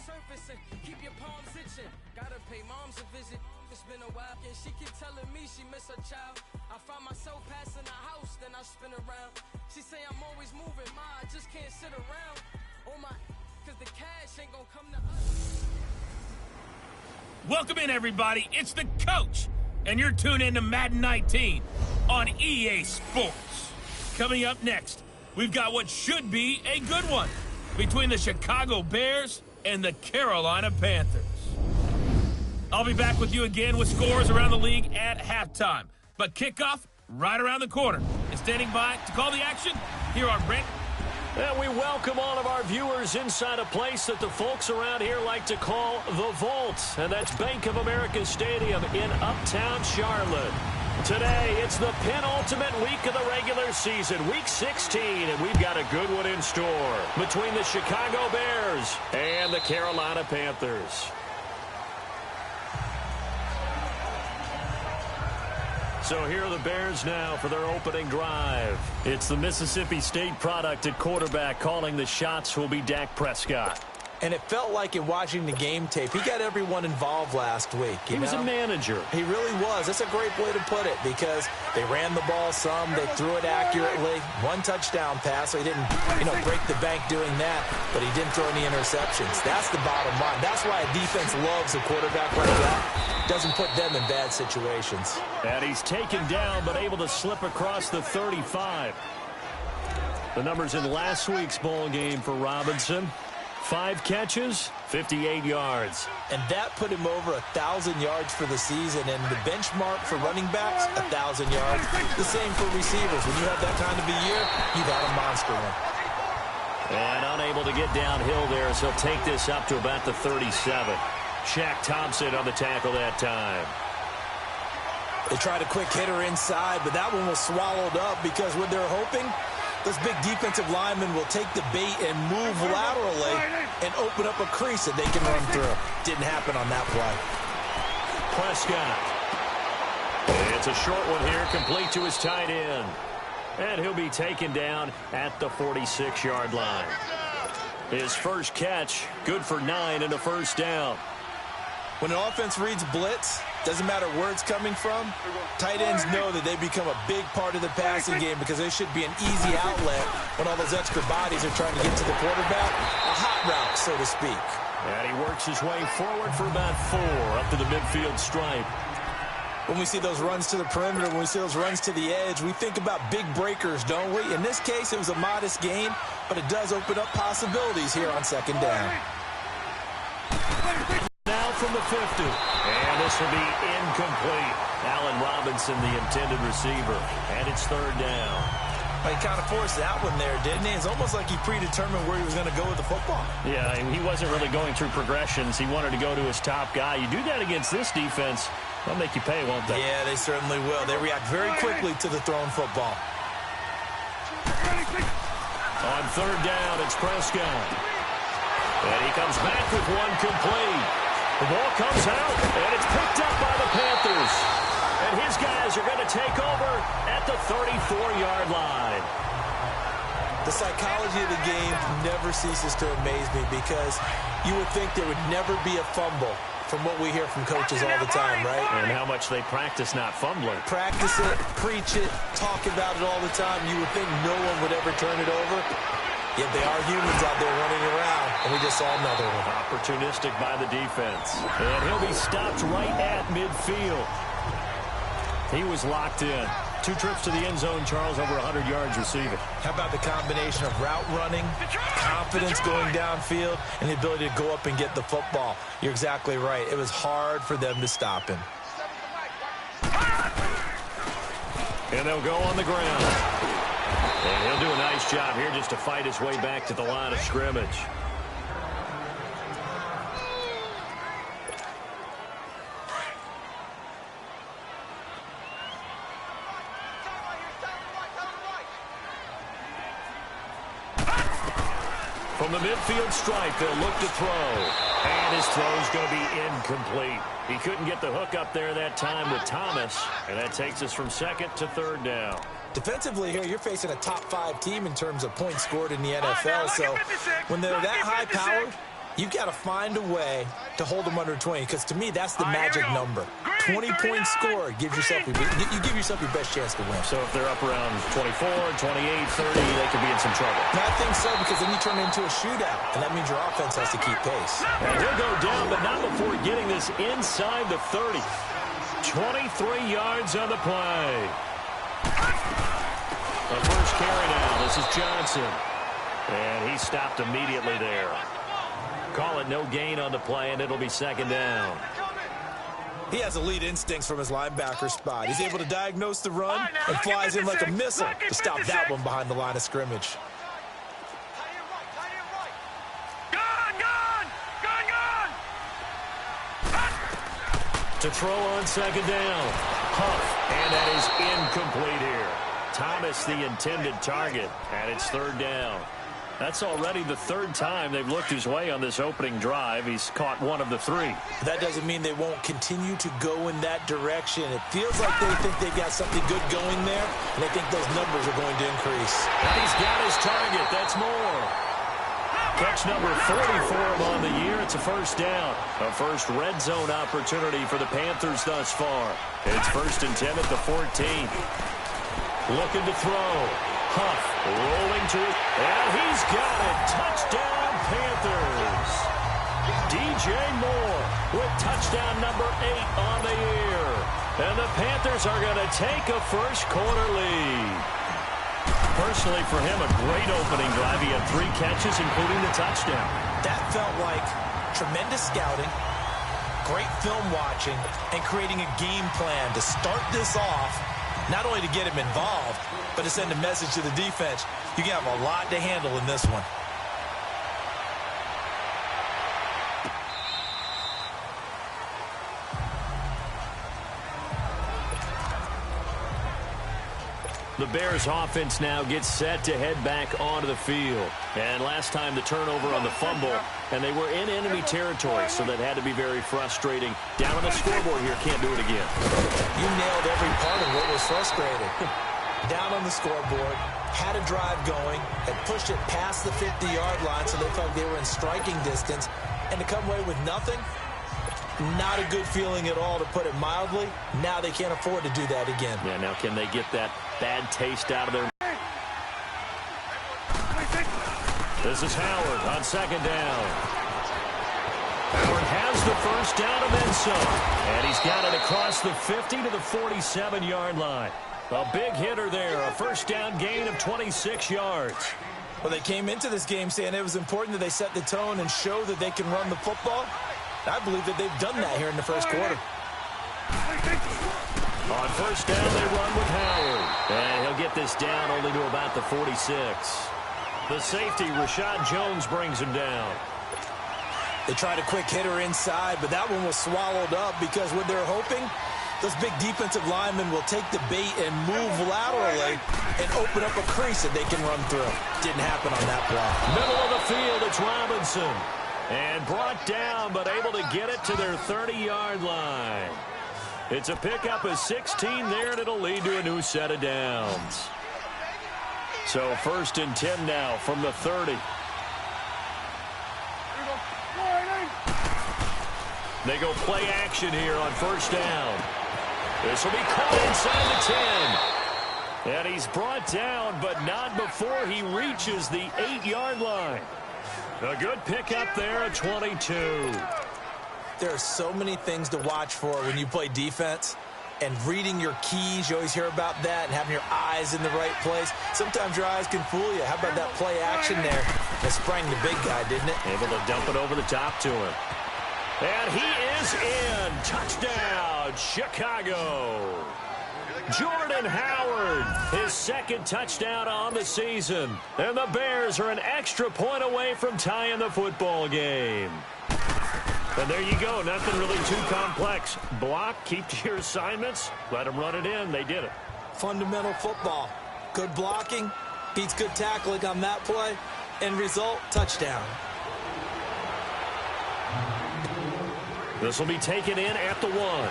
surface and keep your palms itching. Gotta pay moms a visit. It's been a while and she keep telling me she miss her child. I find myself passing the house, then I spin around. She say I'm always moving, ma, I just can't sit around. Oh my, cause the cash ain't gonna come to us. Welcome in, everybody. It's the coach, and you're tuned in to Madden 19 on EA Sports. Coming up next, we've got what should be a good one between the Chicago Bears and the Carolina Panthers. I'll be back with you again with scores around the league at halftime. But kickoff right around the corner. And standing by to call the action, here are Brent. And we welcome all of our viewers inside a place that the folks around here like to call the Vault. And that's Bank of America Stadium in Uptown Charlotte. Today, it's the penultimate week of the regular season, Week 16, and we've got a good one in store between the Chicago Bears and the Carolina Panthers. So here are the Bears now for their opening drive. It's the Mississippi State product at quarterback. Calling the shots will be Dak Prescott. And it felt like in watching the game tape, he got everyone involved last week. He was a manager. He really was. That's a great way to put it because they ran the ball some, they threw it accurately. One touchdown pass, so he didn't, break the bank doing that, but he didn't throw any interceptions. That's the bottom line. That's why a defense loves a quarterback like that. Doesn't put them in bad situations. And he's taken down, but able to slip across the 35. The numbers in last week's bowl game for Robinson. 5 catches, 58 yards. And that put him over 1,000 yards for the season. And the benchmark for running backs, 1,000 yards. The same for receivers. When you have that kind of a year, you've got a monster one. And unable to get downhill there, so he'll take this up to about the 37. Shaq Thompson on the tackle that time. They tried a quick hitter inside, but that one was swallowed up because what they're hoping, those big defensive linemen will take the bait and move laterally and open up a crease that they can run through. Didn't happen on that play. Prescott. It's a short one here, complete to his tight end. And he'll be taken down at the 46-yard line. His first catch, good for 9 and a first down. When an offense reads blitz, doesn't matter where it's coming from, tight ends know that they become a big part of the passing game because they should be an easy outlet when all those extra bodies are trying to get to the quarterback. A hot route, so to speak. And he works his way forward for about 4 up to the midfield stripe. When we see those runs to the perimeter, when we see those runs to the edge, we think about big breakers, don't we? In this case, it was a modest gain, but it does open up possibilities here on second down. Now from the 50. And this will be incomplete. Allen Robinson, the intended receiver. And it's third down. He kind of forced that one there, didn't he? It's almost like he predetermined where he was going to go with the football. Yeah, he wasn't really going through progressions. He wanted to go to his top guy. You do that against this defense, they'll make you pay, won't they? Yeah, they certainly will. They react very quickly to the thrown football. On third down, it's Prescott. And he comes back with one complete. The ball comes out, and it's picked up by the Panthers. And his guys are going to take over at the 34-yard line. The psychology of the game never ceases to amaze me because you would think there would never be a fumble from what we hear from coaches all the time, right? And how much they practice not fumbling. Practice it, preach it, talk about it all the time. You would think no one would ever turn it over. Yet they are humans out there running around, and we just saw another one. Opportunistic by the defense. And he'll be stopped right at midfield. He was locked in. 2 trips to the end zone, Charles, over 100 yards receiving. How about the combination of route running, confidence going downfield, and the ability to go up and get the football? You're exactly right. It was hard for them to stop him. And they'll go on the ground. And he'll do a nice job here just to fight his way back to the line of scrimmage. From the midfield stripe, they'll look to throw. And his throw's going to be incomplete. He couldn't get the hook up there that time with Thomas. And that takes us from second to third down. Defensively here, you're facing a top 5 team in terms of points scored in the NFL. So when they're that high-powered, You've got to find a way to hold them under 20, because to me, that's the magic number. 20-point score gives yourself you give yourself your best chance to win. So if they're up around 24, 28, 30, they could be in some trouble. No, I think so, because then you turn it into a shootout, and that means your offense has to keep pace. And he'll go down, but not before getting this inside the 30. 23 yards on the play. The first carry now. This is Johnson. And he stopped immediately there. Call it no gain on the play, and it'll be second down. He has elite instincts from his linebacker spot. He's able to diagnose the run and flies in like a missile to stop that one behind the line of scrimmage. To throw on second down. Huff, and that is incomplete here. Thomas the intended target, and it's third down. That's already the third time they've looked his way on this opening drive. He's caught one of the three. That doesn't mean they won't continue to go in that direction. It feels like they think they've got something good going there, and I think those numbers are going to increase. And he's got his target. That's more. Catch number 40 for him on the year. It's a first down. A first red zone opportunity for the Panthers thus far. It's 1st and 10 at the 14. Looking to throw. Huff rolling to it, and he's got it. Touchdown, Panthers. DJ Moore with touchdown number 8 on the year. And the Panthers are going to take a first quarter lead. Personally, for him, a great opening drive. He had 3 catches, including the touchdown. That felt like tremendous scouting, great film watching, and creating a game plan to start this off, not only to get him involved, but to send a message to the defense. You have a lot to handle in this one. The Bears offense now gets set to head back onto the field. And last time the turnover on the fumble, and they were in enemy territory, so that had to be very frustrating. Down on the scoreboard here, can't do it again. You nailed every part of what was frustrating. Down on the scoreboard, had a drive going, had pushed it past the 50-yard line, so they felt they were in striking distance, and to come away with nothing, not a good feeling at all, to put it mildly. Now they can't afford to do that again. Yeah, now can they get that bad taste out of their... This is Howard on second down. Howard has the first down and then some. And he's got it across the 50 to the 47-yard line. A big hitter there, a first down gain of 26 yards. Well, they came into this game saying it was important that they set the tone and show that they can run the football. I believe that they've done that here in the first quarter. On first down, they run with Howard. And he'll get this down only to about the 46. The safety, Rashad Jones, brings him down. They tried a quick hitter inside, but that one was swallowed up because what they're hoping, those big defensive linemen will take the bait and move laterally and open up a crease that they can run through. Didn't happen on that play. Middle of the field, it's Robinson. And brought down, but able to get it to their 30-yard line. It's a pickup of 16 there, and it'll lead to a new set of downs. So 1st and 10 now from the 30. They go play action here on first down. This will be caught inside the 10. And he's brought down, but not before he reaches the 8-yard line. A good pickup there at 22. There are so many things to watch for when you play defense. And reading your keys, you always hear about that, and having your eyes in the right place. Sometimes your eyes can fool you. How about that play action there? It sprang the big guy, didn't it? Able to dump it over the top to him. And he is in. Touchdown, Chicago. Jordan Howard, his second touchdown on the season. And the Bears are an extra point away from tying the football game. And there you go. Nothing really too complex. Block, keep to your assignments, let them run it in. They did it. Fundamental football. Good blocking, beats good tackling on that play. End result, touchdown. This will be taken in at the 1.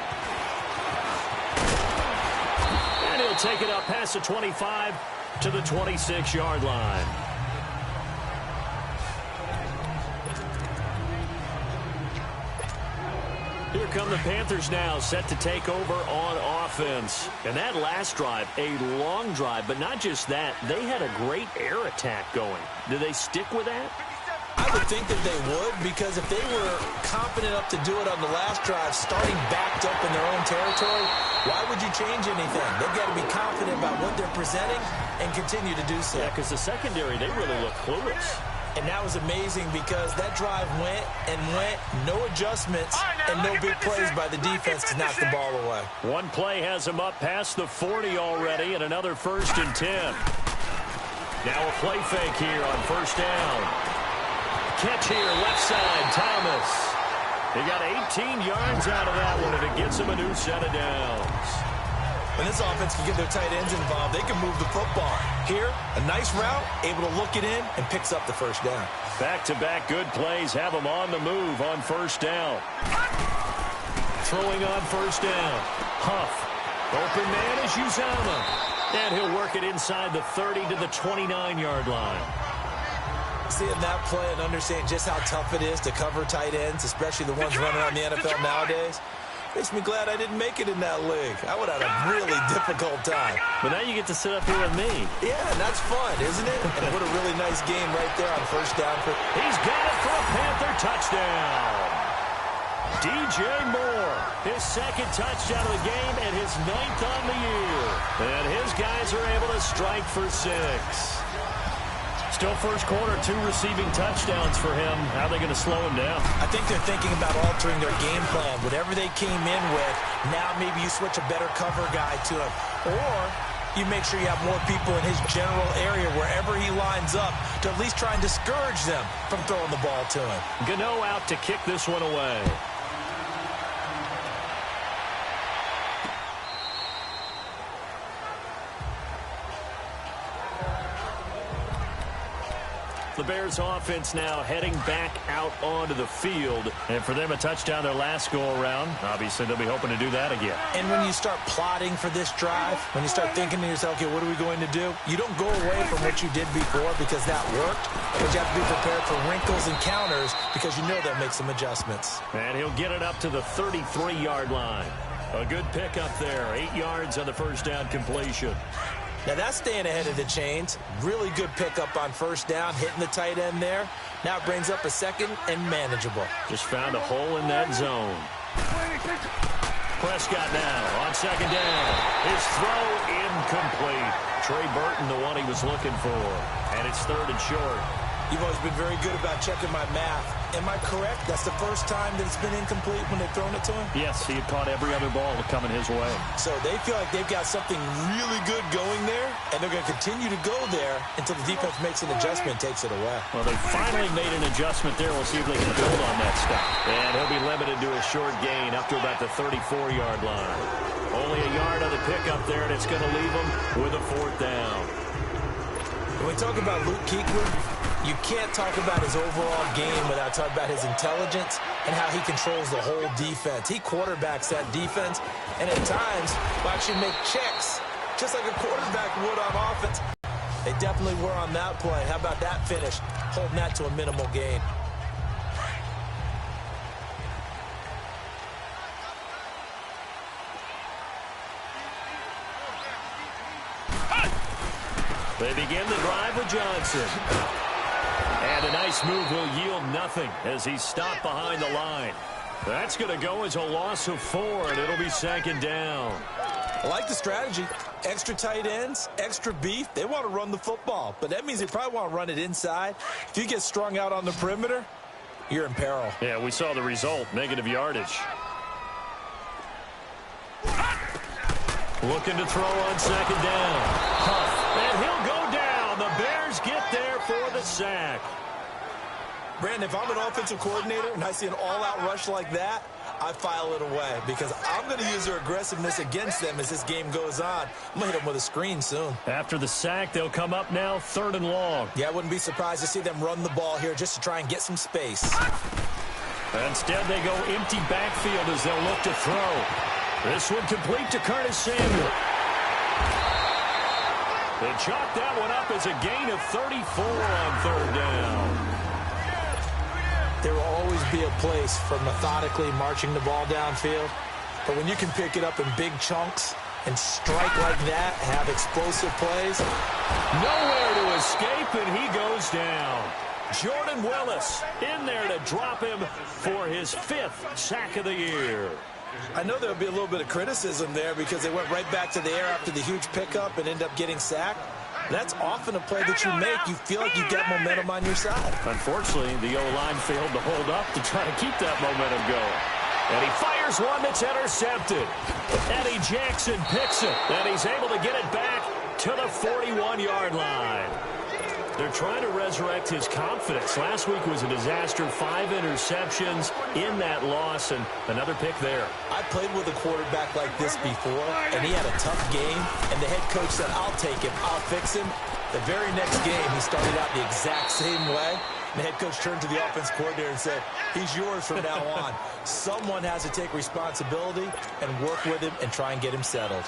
And he'll take it up past the 25 to the 26-yard line. Here come the Panthers now, set to take over on offense. And that last drive, a long drive, but not just that. They had a great air attack going. Do they stick with that? I would think that they would, because if they were confident enough to do it on the last drive, starting backed up in their own territory, why would you change anything? They've got to be confident about what they're presenting and continue to do so. Yeah, because the secondary, they really look clueless. And that was amazing because that drive went and went, no adjustments, and no big plays by the defense to knock the ball away. One play has them up past the 40 already, and another 1st and 10. Now a play fake here on 1st down. Catch here, left side, Thomas. He got 18 yards out of that one, and it gets him a new set of downs. When this offense can get their tight ends involved, they can move the football. Here, a nice route, able to look it in, and picks up the 1st down. Back-to-back good plays have them on the move on 1st down. Throwing on 1st down. Huff. Open man is Uzama. And he'll work it inside the 30 to the 29-yard line. Seeing that play and understanding just how tough it is to cover tight ends, especially the ones running around the NFL nowadays, makes me glad I didn't make it in that league. I would have had a really difficult time. But now you get to sit up here with me. Yeah, and that's fun, isn't it? And what a really nice game right there on 1st down. He's got it for a Panther touchdown. DJ Moore, his 2nd touchdown of the game and his 9th on the year. And his guys are able to strike for 6. Still 1st quarter, 2 receiving touchdowns for him. How are they going to slow him down? I think they're thinking about altering their game plan. Whatever they came in with, now maybe you switch a better cover guy to him. Or you make sure you have more people in his general area wherever he lines up to at least try and discourage them from throwing the ball to him. Gano out to kick this one away. The Bears offense now heading back out onto the field. And for them, a touchdown their last go-around. Obviously, they'll be hoping to do that again. And when you start plotting for this drive, when you start thinking to yourself, okay, what are we going to do? You don't go away from what you did before because that worked. But you have to be prepared for wrinkles and counters because you know they'll make some adjustments. And he'll get it up to the 33-yard line. A good pickup there. 8 yards on the 1st down completion. Now that's staying ahead of the chains. Really good pickup on 1st down, hitting the tight end there. Now it brings up a 2nd and manageable. Just found a hole in that zone. Prescott now on 2nd down. His throw incomplete. Trey Burton, the one he was looking for. And it's 3rd and short. You've always been very good about checking my math. Am I correct? That's the first time that it's been incomplete when they've thrown it to him? Yes, he had caught every other ball coming his way. So they feel like they've got something really good going there, and they're going to continue to go there until the defense makes an adjustment and takes it away. Well, they finally made an adjustment there. We'll see if they can build on that stuff. And he'll be limited to a short gain up to about the 34-yard line. Only a yard on the pickup there, and it's going to leave him with a 4th down. When we talk about Luke Kuechly, you can't talk about his overall game without talking about his intelligence and how he controls the whole defense. He quarterbacks that defense, and at times will actually make checks, just like a quarterback would on offense. They definitely were on that play. How about that finish? Holding that to a minimal gain. They begin the drive with Johnson. And a nice move will yield nothing as he's stopped behind the line. That's going to go as a loss of 4, and it'll be 2nd down. I like the strategy. Extra tight ends, extra beef. They want to run the football, but that means they probably want to run it inside. If you get strung out on the perimeter, you're in peril. Yeah, we saw the result, negative yardage. Looking to throw on 2nd down. Huff, and he'll go down. The Bears get there for the sack. Brandon, if I'm an offensive coordinator and I see an all-out rush like that, I file it away because I'm going to use their aggressiveness against them as this game goes on. I'm going to hit them with a screen soon. After the sack, they'll come up now 3rd and long. Yeah, I wouldn't be surprised to see them run the ball here just to try and get some space. Instead, they go empty backfield as they'll look to throw. This one complete to Curtis Samuel. They chalk that one up as a gain of 34 on 3rd down. There will always be a place for methodically marching the ball downfield. But when you can pick it up in big chunks and strike like that, have explosive plays. Nowhere to escape, and he goes down. Jordan Willis in there to drop him for his 5th sack of the year. I know there'll be a little bit of criticism there because they went right back to the air after the huge pickup and end up getting sacked. That's often a play that you make. You feel like you get momentum on your side. Unfortunately, the O-line failed to hold up to try to keep that momentum going. And he fires one that's intercepted. Eddie Jackson picks it, and he's able to get it back to the 41-yard line. They're trying to resurrect his confidence. Last week was a disaster. 5 interceptions in that loss, and another pick there. I played with a quarterback like this before, and he had a tough game, and the head coach said, I'll take him, I'll fix him. The very next game, he started out the exact same way. The head coach turned to the offense coordinator and said, he's yours from now on. Someone has to take responsibility and work with him and try and get him settled.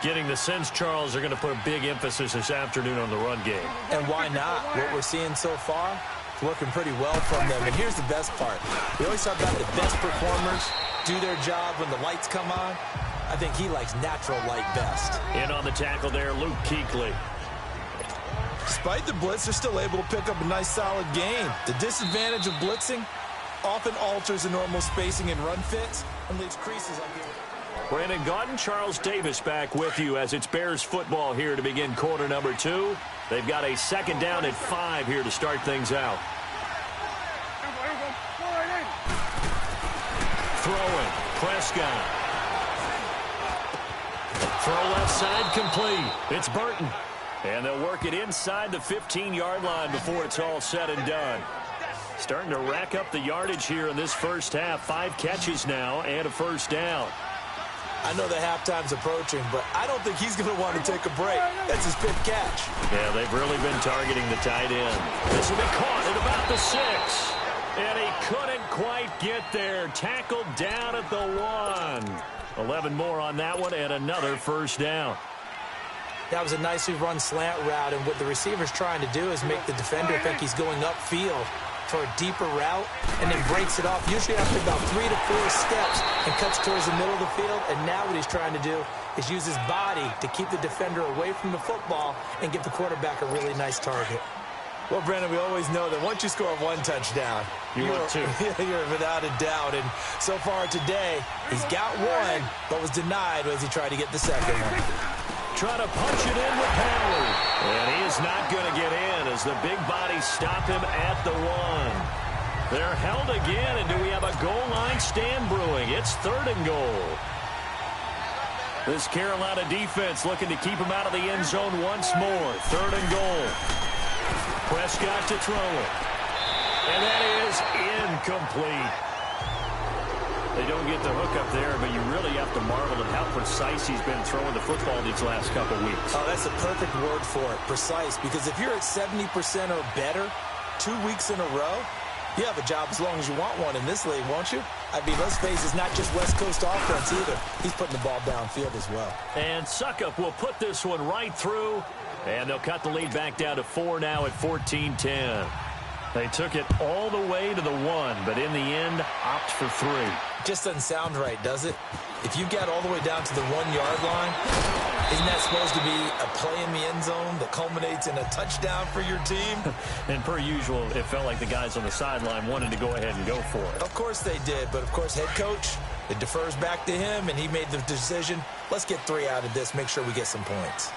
Getting the sense, Charles, are going to put a big emphasis this afternoon on the run game. And why not? What we're seeing so far, it's working pretty well from them. And here's the best part. We always talk about the best performers do their job when the lights come on. I think he likes natural light best. In on the tackle there, Luke Kuechly. Despite the blitz, they're still able to pick up a nice, solid gain. The disadvantage of blitzing often alters the normal spacing and run fits and leaves creases like it. Brandon Gaudin, Charles Davis back with you as it's Bears football here to begin quarter number 2. They've got a 2nd down at 5 here to start things out. Throwing, Prescott. Throw left side complete. It's Burton. And they'll work it inside the 15-yard line before it's all said and done. Starting to rack up the yardage here in this first half. 5 catches now and a first down. I know the halftime's approaching, but I don't think he's going to want to take a break. That's his 5th catch. Yeah, they've really been targeting the tight end. This will be caught at about the 6. And he couldn't quite get there. Tackled down at the 1. 11 more on that one and another first down. That was a nicely run slant route, and what the receiver's trying to do is make the defender think he's going upfield for a deeper route, and then breaks it off, usually after about 3 to 4 steps, and cuts towards the middle of the field. And now what he's trying to do is use his body to keep the defender away from the football and give the quarterback a really nice target. Well, Brandon, we always know that once you score 1 touchdown, you're without a doubt. And so far today, he's got 1, but was denied as he tried to get the 2nd one. Trying to punch it in with Howard. And he is not going to get in as the big bodies stop him at the 1. They're held again, and do we have a goal line stand brewing? It's 3rd and goal. This Carolina defense looking to keep him out of the end zone once more. 3rd and goal. Prescott to throw it. And that is incomplete. They don't get the hook up there, but you really have to marvel at how precise he's been throwing the football these last couple weeks. Oh, that's a perfect word for it, precise, because if you're at 70% or better 2 weeks in a row, you have a job as long as you want one in this league, won't you? I mean, let's face it, it's not just West Coast offense either. He's putting the ball downfield as well. And Suckup will put this one right through, and they'll cut the lead back down to 4 now at 14-10. They took it all the way to the 1, but in the end, opt for 3. Just doesn't sound right, does it? If you got all the way down to the 1-yard line, isn't that supposed to be a play in the end zone that culminates in a touchdown for your team? And per usual, it felt like the guys on the sideline wanted to go ahead and go for it. Of course they did, but of course head coach, it defers back to him, and he made the decision, let's get 3 out of this, make sure we get some points.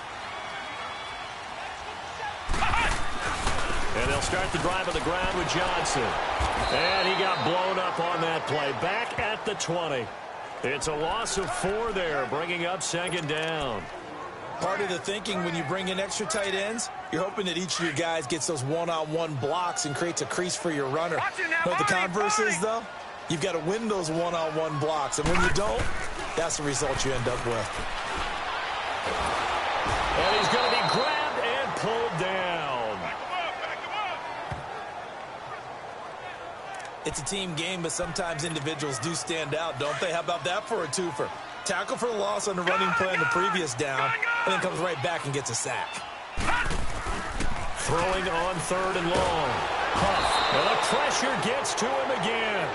And they'll start the drive on the ground with Johnson. And he got blown up on that play. Back at the 20. It's a loss of 4 there, bringing up 2nd down. Part of the thinking when you bring in extra tight ends, you're hoping that each of your guys gets those one-on-one blocks and creates a crease for your runner. You know what the converse is, though? You've got to win those one-on-one blocks. And when you don't, that's the result you end up with. And he's going to be grabbed and pulled down. It's a team game, but sometimes individuals do stand out, don't they? How about that for a twofer? Tackle for the loss on the running play on the previous down, and then comes right back and gets a sack. Throwing on 3rd and long. Huff, and the pressure gets to him again.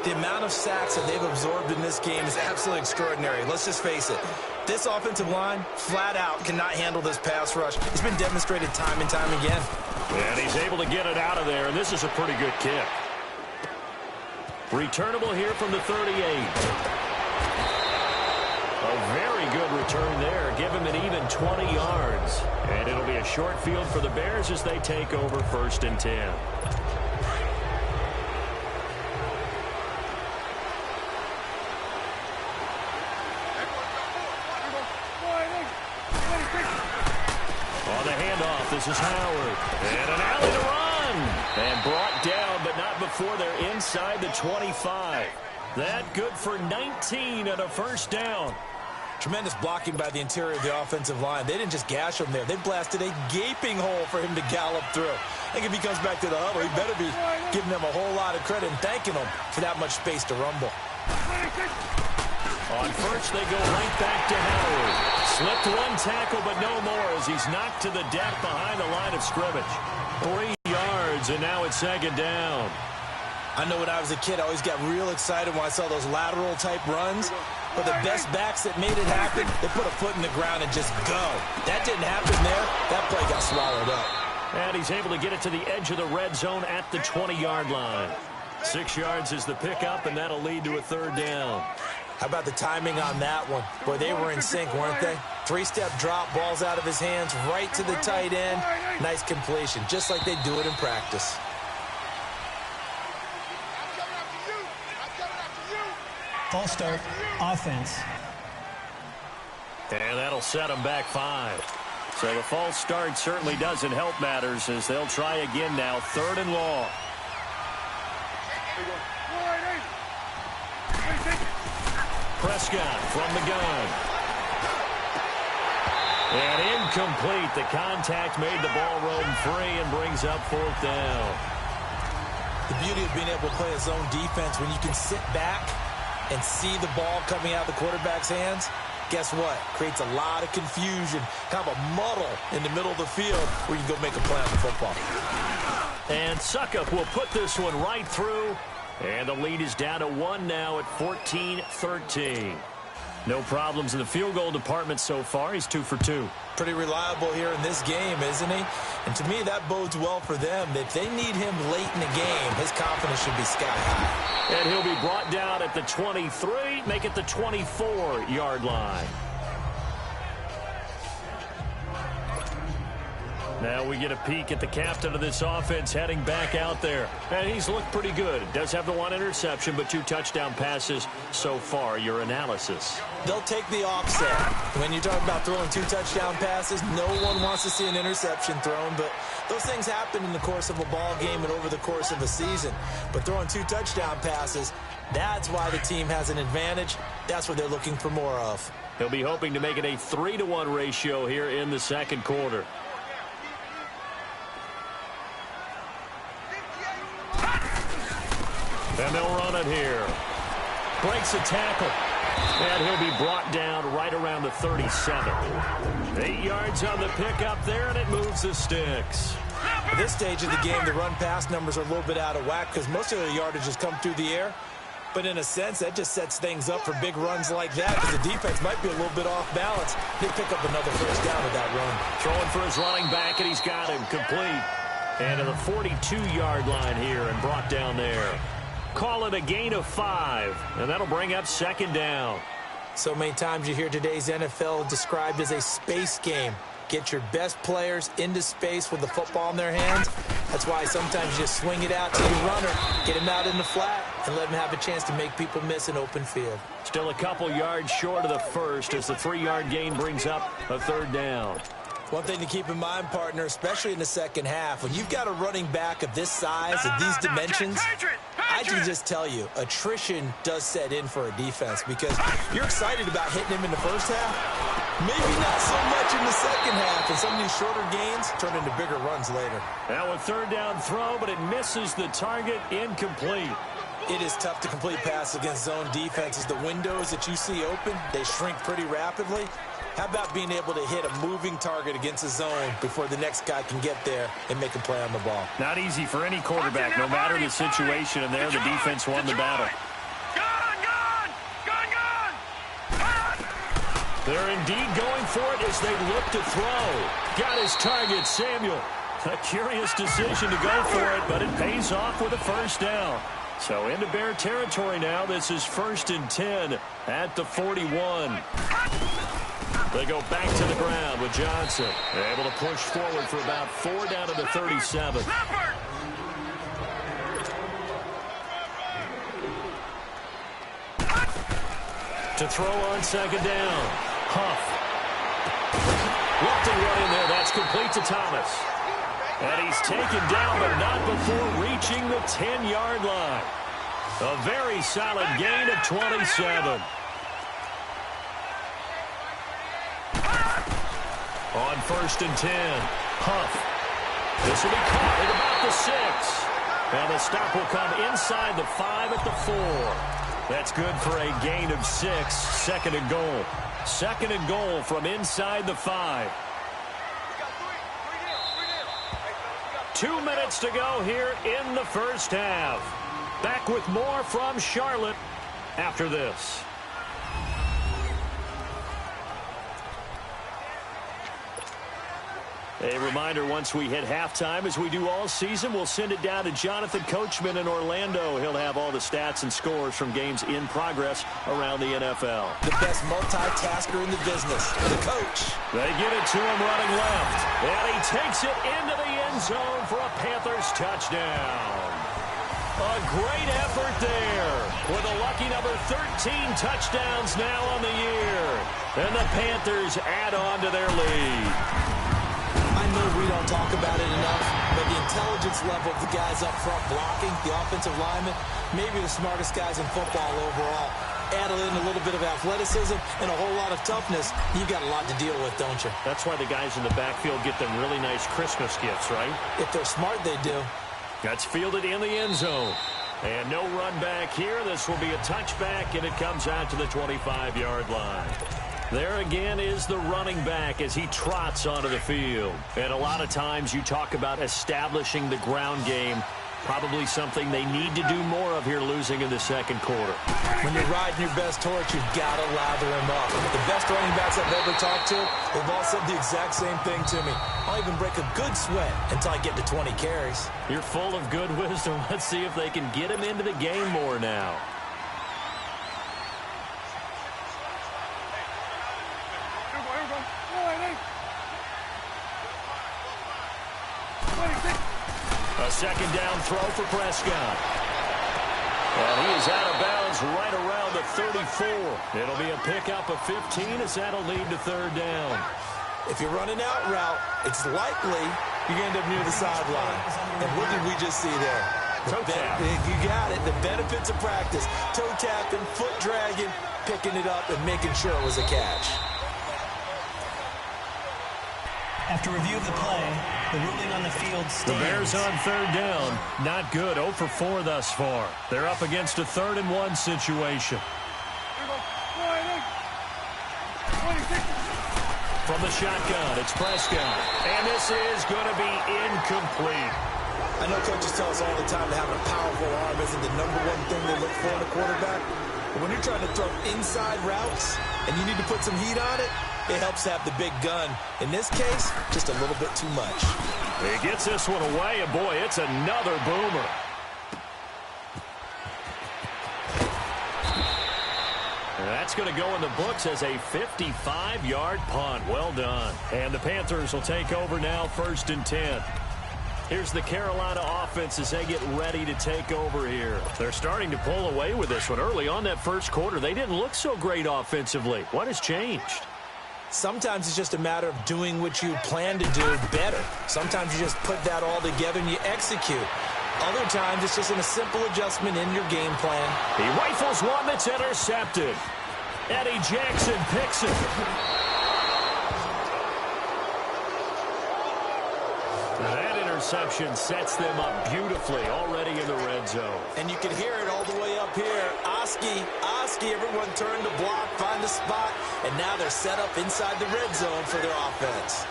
The amount of sacks that they've absorbed in this game is absolutely extraordinary. Let's just face it. This offensive line, flat out, cannot handle this pass rush. It's been demonstrated time and time again. And he's able to get it out of there, and this is a pretty good kick. Returnable here from the 38. A very good return there. Give him an even 20 yards. And it'll be a short field for the Bears as they take over 1st and 10. On the handoff, this is Howard. And an alley to run. And brought down, but not before they're inside the 25. That good for 19 and a 1st down. Tremendous blocking by the interior of the offensive line. They didn't just gash him there. They blasted a gaping hole for him to gallop through. I think if he comes back to the huddle, he better be giving them a whole lot of credit and thanking them for that much space to rumble. On first, they go right back to Howard. Slipped one tackle, but no more as he's knocked to the deck behind the line of scrimmage. 3 yards, and now it's 2nd down. I know when I was a kid, I always got real excited when I saw those lateral-type runs. But the best backs that made it happen, they put a foot in the ground and just go. That didn't happen there. That play got swallowed up. And he's able to get it to the edge of the red zone at the 20-yard line. 6 yards is the pickup, and that'll lead to a 3rd down. How about the timing on that one? Boy, they were in sync, weren't they? 3-step drop, balls out of his hands, right to the tight end. Nice completion, just like they do it in practice. False start, offense. And that'll set them back 5. So the false start certainly doesn't help matters as they'll try again now, 3rd and long. Prescott from the gun. And incomplete. The contact made the ball roam free and brings up 4th down. The beauty of being able to play a zone defense when you can sit back and see the ball coming out of the quarterback's hands, guess what? Creates a lot of confusion, kind of a muddle in the middle of the field where you can go make a play on the football. And Suckup will put this one right through. And the lead is down to 1 now at 14-13. No problems in the field goal department so far. He's 2 for 2. Pretty reliable here in this game, isn't he? And to me, that bodes well for them. If they need him late in the game, his confidence should be sky high. And he'll be brought down at the 23, make it the 24-yard line. Now we get a peek at the captain of this offense heading back out there. And he's looked pretty good. Does have the 1 interception, but 2 touchdown passes so far. Your analysis. They'll take the offset. When you talk about throwing 2 touchdown passes, no one wants to see an interception thrown, but those things happen in the course of a ball game and over the course of a season. But throwing 2 touchdown passes, that's why the team has an advantage. That's what they're looking for more of. He'll be hoping to make it a 3-to-1 ratio here in the 2nd quarter. And they'll run it here. Breaks a tackle. And he'll be brought down right around the 37. 8 yards on the pickup there, and it moves the sticks. At this stage of the game, the run-pass numbers are a little bit out of whack because most of their yardage has come through the air. But in a sense, that just sets things up for big runs like that because the defense might be a little bit off balance. They pick up another 1st down with that run. Throwing for his running back, and he's got him complete. And to the 42-yard line here and brought down there. Call it a gain of 5, and that'll bring up 2nd down. So many times you hear today's NFL described as a space game. Get your best players into space with the football in their hands. That's why sometimes you just swing it out to your runner, get him out in the flat, and let him have a chance to make people miss an open field. Still a couple yards short of the 1st as the 3-yard gain brings up a 3rd down. One thing to keep in mind, partner, especially in the 2nd half, when you've got a running back of this size, of these dimensions, I can just tell you, attrition does set in for a defense because you're excited about hitting him in the 1st half. Maybe not so much in the 2nd half, and some of these shorter gains turn into bigger runs later. Now a 3rd down throw, but it misses the target, incomplete. It is tough to complete passes against zone defenses. The windows that you see open, they shrink pretty rapidly. How about being able to hit a moving target against the zone before the next guy can get there and make a play on the ball? Not easy for any quarterback, no matter the situation, and there the defense won the battle. They're indeed going for it as they look to throw. Got his target, Samuel. A curious decision to go for it, but it pays off with a first down. So into Bear territory now. This is 1st and 10 at the 41. They go back to the ground with Johnson. They're able to push forward for about 4 down to the 37. To throw on 2nd down. Huff. Lofting one in there. That's complete to Thomas. And he's taken down, but not before reaching the 10-yard line. A very solid gain of 27. On 1st and 10, Huff. This will be caught at about the 6. And the stop will come inside the 5 at the 4. That's good for a gain of 6. 2nd and goal. 2nd and goal from inside the 5. 2 minutes to go here in the first half. Back with more from Charlotte after this. A reminder, once we hit halftime, as we do all season, we'll send it down to Jonathan Coachman in Orlando. He'll have all the stats and scores from games in progress around the NFL. The best multitasker in the business, the coach. They get it to him running left. And he takes it into the end zone for a Panthers touchdown. A great effort there with a lucky number 13 touchdowns now on the year. And the Panthers add on to their lead. I know we don't talk about it enough, but the intelligence level of the guys up front blocking, the offensive linemen, maybe the smartest guys in football overall. Add in a little bit of athleticism and a whole lot of toughness, you've got a lot to deal with, don't you? That's why the guys in the backfield get them really nice Christmas gifts, right? If they're smart, they do. That's fielded in the end zone. And no run back here. This will be a touchback, and it comes out to the 25-yard line. There again is the running back as he trots onto the field. And a lot of times you talk about establishing the ground game. Probably something they need to do more of here, losing in the 2nd quarter. When you're riding your best horse, you've got to lather him up. The best running backs I've ever talked to, they've all said the exact same thing to me. I'll even break a good sweat until I get to 20 carries. You're full of good wisdom. Let's see if they can get him into the game more now. A 2nd down throw for Prescott. And he is out of bounds right around the 34. It'll be a pickup of 15 as that'll lead to 3rd down. If you're running out route, it's likely you're going to end up near the sideline. And what did we just see there? Toe tap. You got it. The benefits of practice. Toe tapping, foot dragging, picking it up, and making sure it was a catch. After review of the play, the ruling on the field stands. The Bears on 3rd down. Not good. 0 for 4 thus far. They're up against a 3rd and 1 situation. From the shotgun, it's Prescott. And this is going to be incomplete. I know coaches tell us all the time that having a powerful arm isn't the #1 thing they look for in a quarterback. But when you're trying to throw inside routes and you need to put some heat on it, it helps have the big gun. In this case, just a little bit too much. He gets this one away, and boy, it's another boomer. And that's going to go in the books as a 55-yard punt. Well done. And the Panthers will take over now, 1st and 10. Here's the Carolina offense as they get ready to take over here. They're starting to pull away with this one. Early on that 1st quarter, they didn't look so great offensively. What has changed? Sometimes it's just a matter of doing what you plan to do better. Sometimes you just put that all together and you execute. Other times it's just a simple adjustment in your game plan. He rifles one that's intercepted. Eddie Jackson picks it. That interception sets them up beautifully already in the red zone. And you can hear it all the way up up here. Aubie, everyone turned to block, find a spot, and now they're set up inside the red zone for their offense.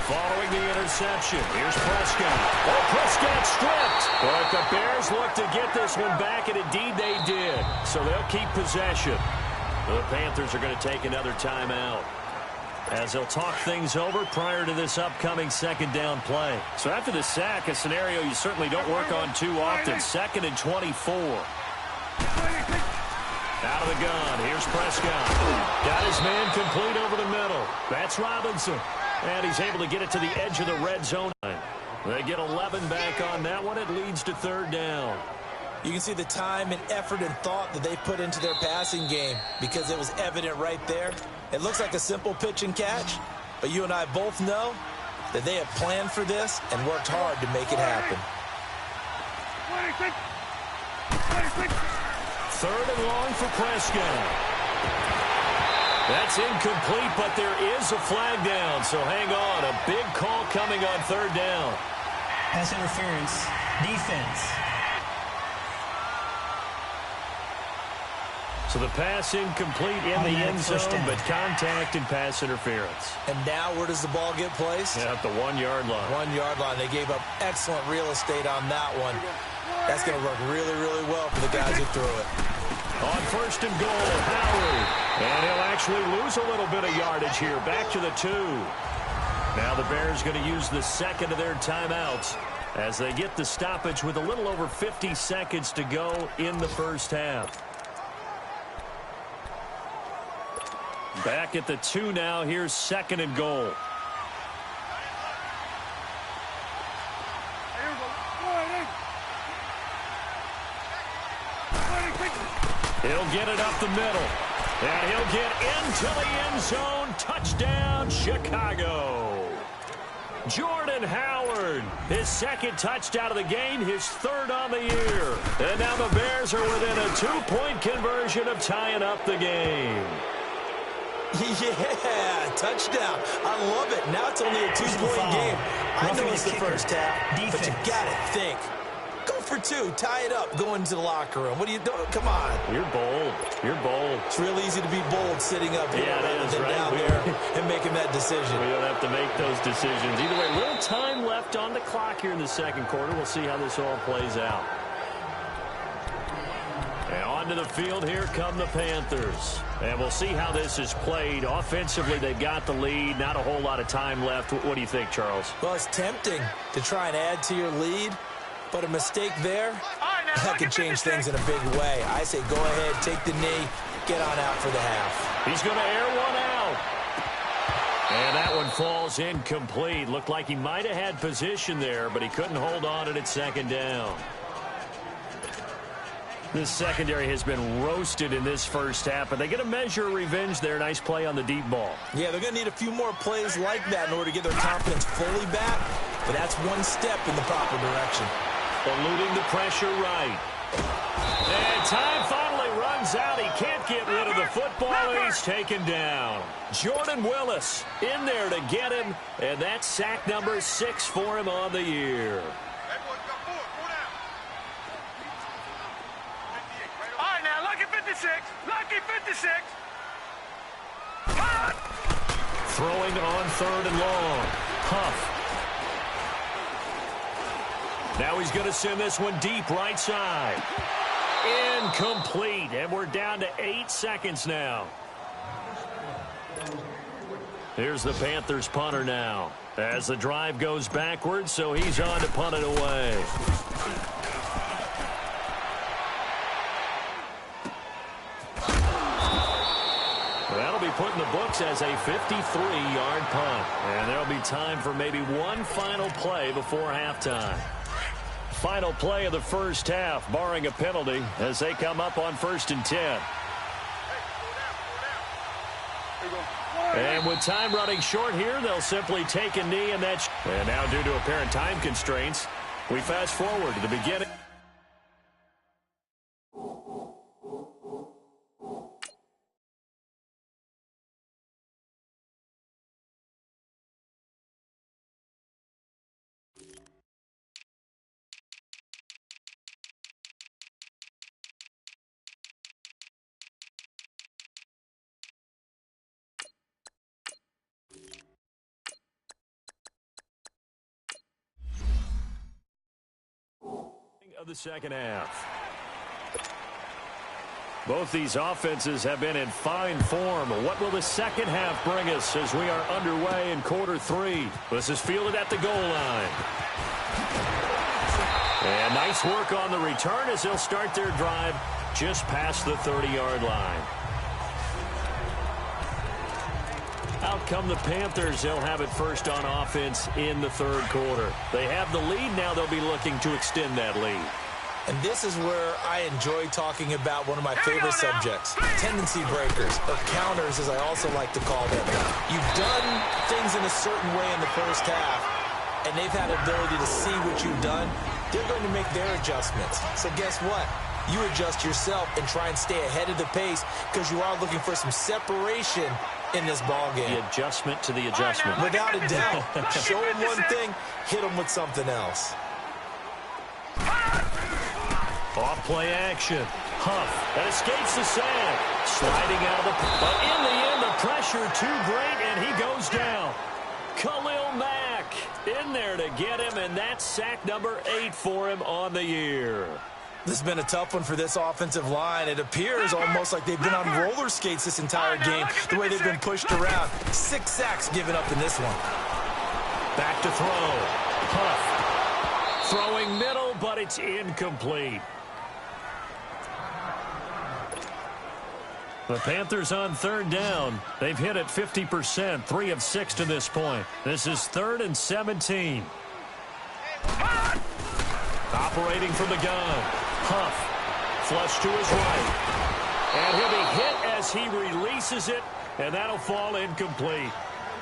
Following the interception, here's Prescott. Oh, Prescott stripped. But the Bears look to get this one back, and indeed they did. So they'll keep possession. The Panthers are going to take another timeout as they'll talk things over prior to this upcoming second down play. So after the sack, a scenario you certainly don't work on too often. 2nd and 24. Out of the gun, here's Prescott. Got his man complete over the middle. That's Robinson. And he's able to get it to the edge of the red zone. They get 11 back on that one. It leads to 3rd down. You can see the time and effort and thought that they put into their passing game because it was evident right there. It looks like a simple pitch and catch, but you and I both know that they have planned for this and worked hard to make it happen. 3rd and long for Prescott. That's incomplete, but there is a flag down, so hang on. A big call coming on 3rd down. Pass interference. Defense. So the pass incomplete in the end zone, but contact and pass interference. And now where does the ball get placed? Yeah, at the 1-yard line. 1-yard line. They gave up excellent real estate on that one. That's going to work really, really well for the guys who threw it. On 1st and goal, Howard. And he'll actually lose a little bit of yardage here. Back to the 2. Now the Bears going to use the 2nd of their timeouts as they get the stoppage with a little over 50 seconds to go in the first half. Back at the 2 now. Here's 2nd and goal. He'll get it up the middle. And he'll get into the end zone. Touchdown, Chicago. Jordan Howard, his 2nd touchdown of the game, his 3rd on the year. And now the Bears are within a 2-point conversion of tying up the game. Yeah, touchdown. I love it. Now it's only a 2-point game. I know it's the first half, but you got to think. Go for 2. Tie it up. Go into the locker room. What are you doing? Come on. You're bold. You're bold. It's real easy to be bold sitting up here rather than right? down there and making that decision. We don't have to make those decisions. Either way, little time left on the clock here in the 2nd quarter. We'll see how this all plays out. And onto the field, here come the Panthers. And we'll see how this is played. Offensively, they've got the lead. Not a whole lot of time left. What do you think, Charles? Well, it's tempting to try and add to your lead, but a mistake there, that could change things in a big way. I say go ahead, take the knee, get on out for the half. He's going to air one out. And that one falls incomplete. Looked like he might have had position there, but he couldn't hold on to it at 2nd down. This secondary has been roasted in this first half, but they get a measure of revenge there. Nice play on the deep ball. Yeah, they're going to need a few more plays like that in order to get their confidence fully back, but that's one step in the proper direction. Eluding the pressure right. And time finally runs out. He can't get rid of the football. He's taken down. Jordan Willis in there to get him, and that's sack number 6 for him on the year. Lucky 56. Throwing on 3rd and long. Huff. Now he's going to send this one deep right side. Incomplete. And we're down to 8 seconds now. Here's the Panthers punter now. As the drive goes backwards, so he's on to punt it away. That'll be put in the books as a 53-yard punt. And there'll be time for maybe one final play before halftime. Final play of the first half, barring a penalty, as they come up on 1st and 10. And with time running short here, they'll simply take a knee, and that's... And now, due to apparent time constraints, we fast forward to the beginning. of the second half. Both these offenses have been in fine form. What will the second half bring us as we are underway in quarter 3? This is fielded at the goal line. And nice work on the return as they'll start their drive just past the 30-yard line. Out come the Panthers. They'll have it first on offense in the third quarter. They have the lead. Now they'll be looking to extend that lead. And this is where I enjoy talking about one of my favorite subjects, tendency breakers, or counters as I also like to call them. You've done things in a certain way in the first half, and they've had the ability to see what you've done. They're going to make their adjustments. So guess what? You adjust yourself and try and stay ahead of the pace because you are looking for some separation in this ball game. The adjustment to the adjustment. Without a doubt. Show them one thing, hit them with something else. Off play action. Huff that escapes the sack. Sliding out of the... But in the end, the pressure too great, and he goes down. Khalil Mack in there to get him, and that's sack number 8 for him on the year. This has been a tough one for this offensive line. It appears almost like they've been on roller skates this entire game, the way they've been pushed around. 6 sacks given up in this one. Back to throw. Huff throwing middle, but it's incomplete. The Panthers on third down. They've hit it 50%, 3 of 6 to this point. This is 3rd and 17. Operating from the gun. Huff, flush to his right. And he'll be hit as he releases it, and that'll fall incomplete.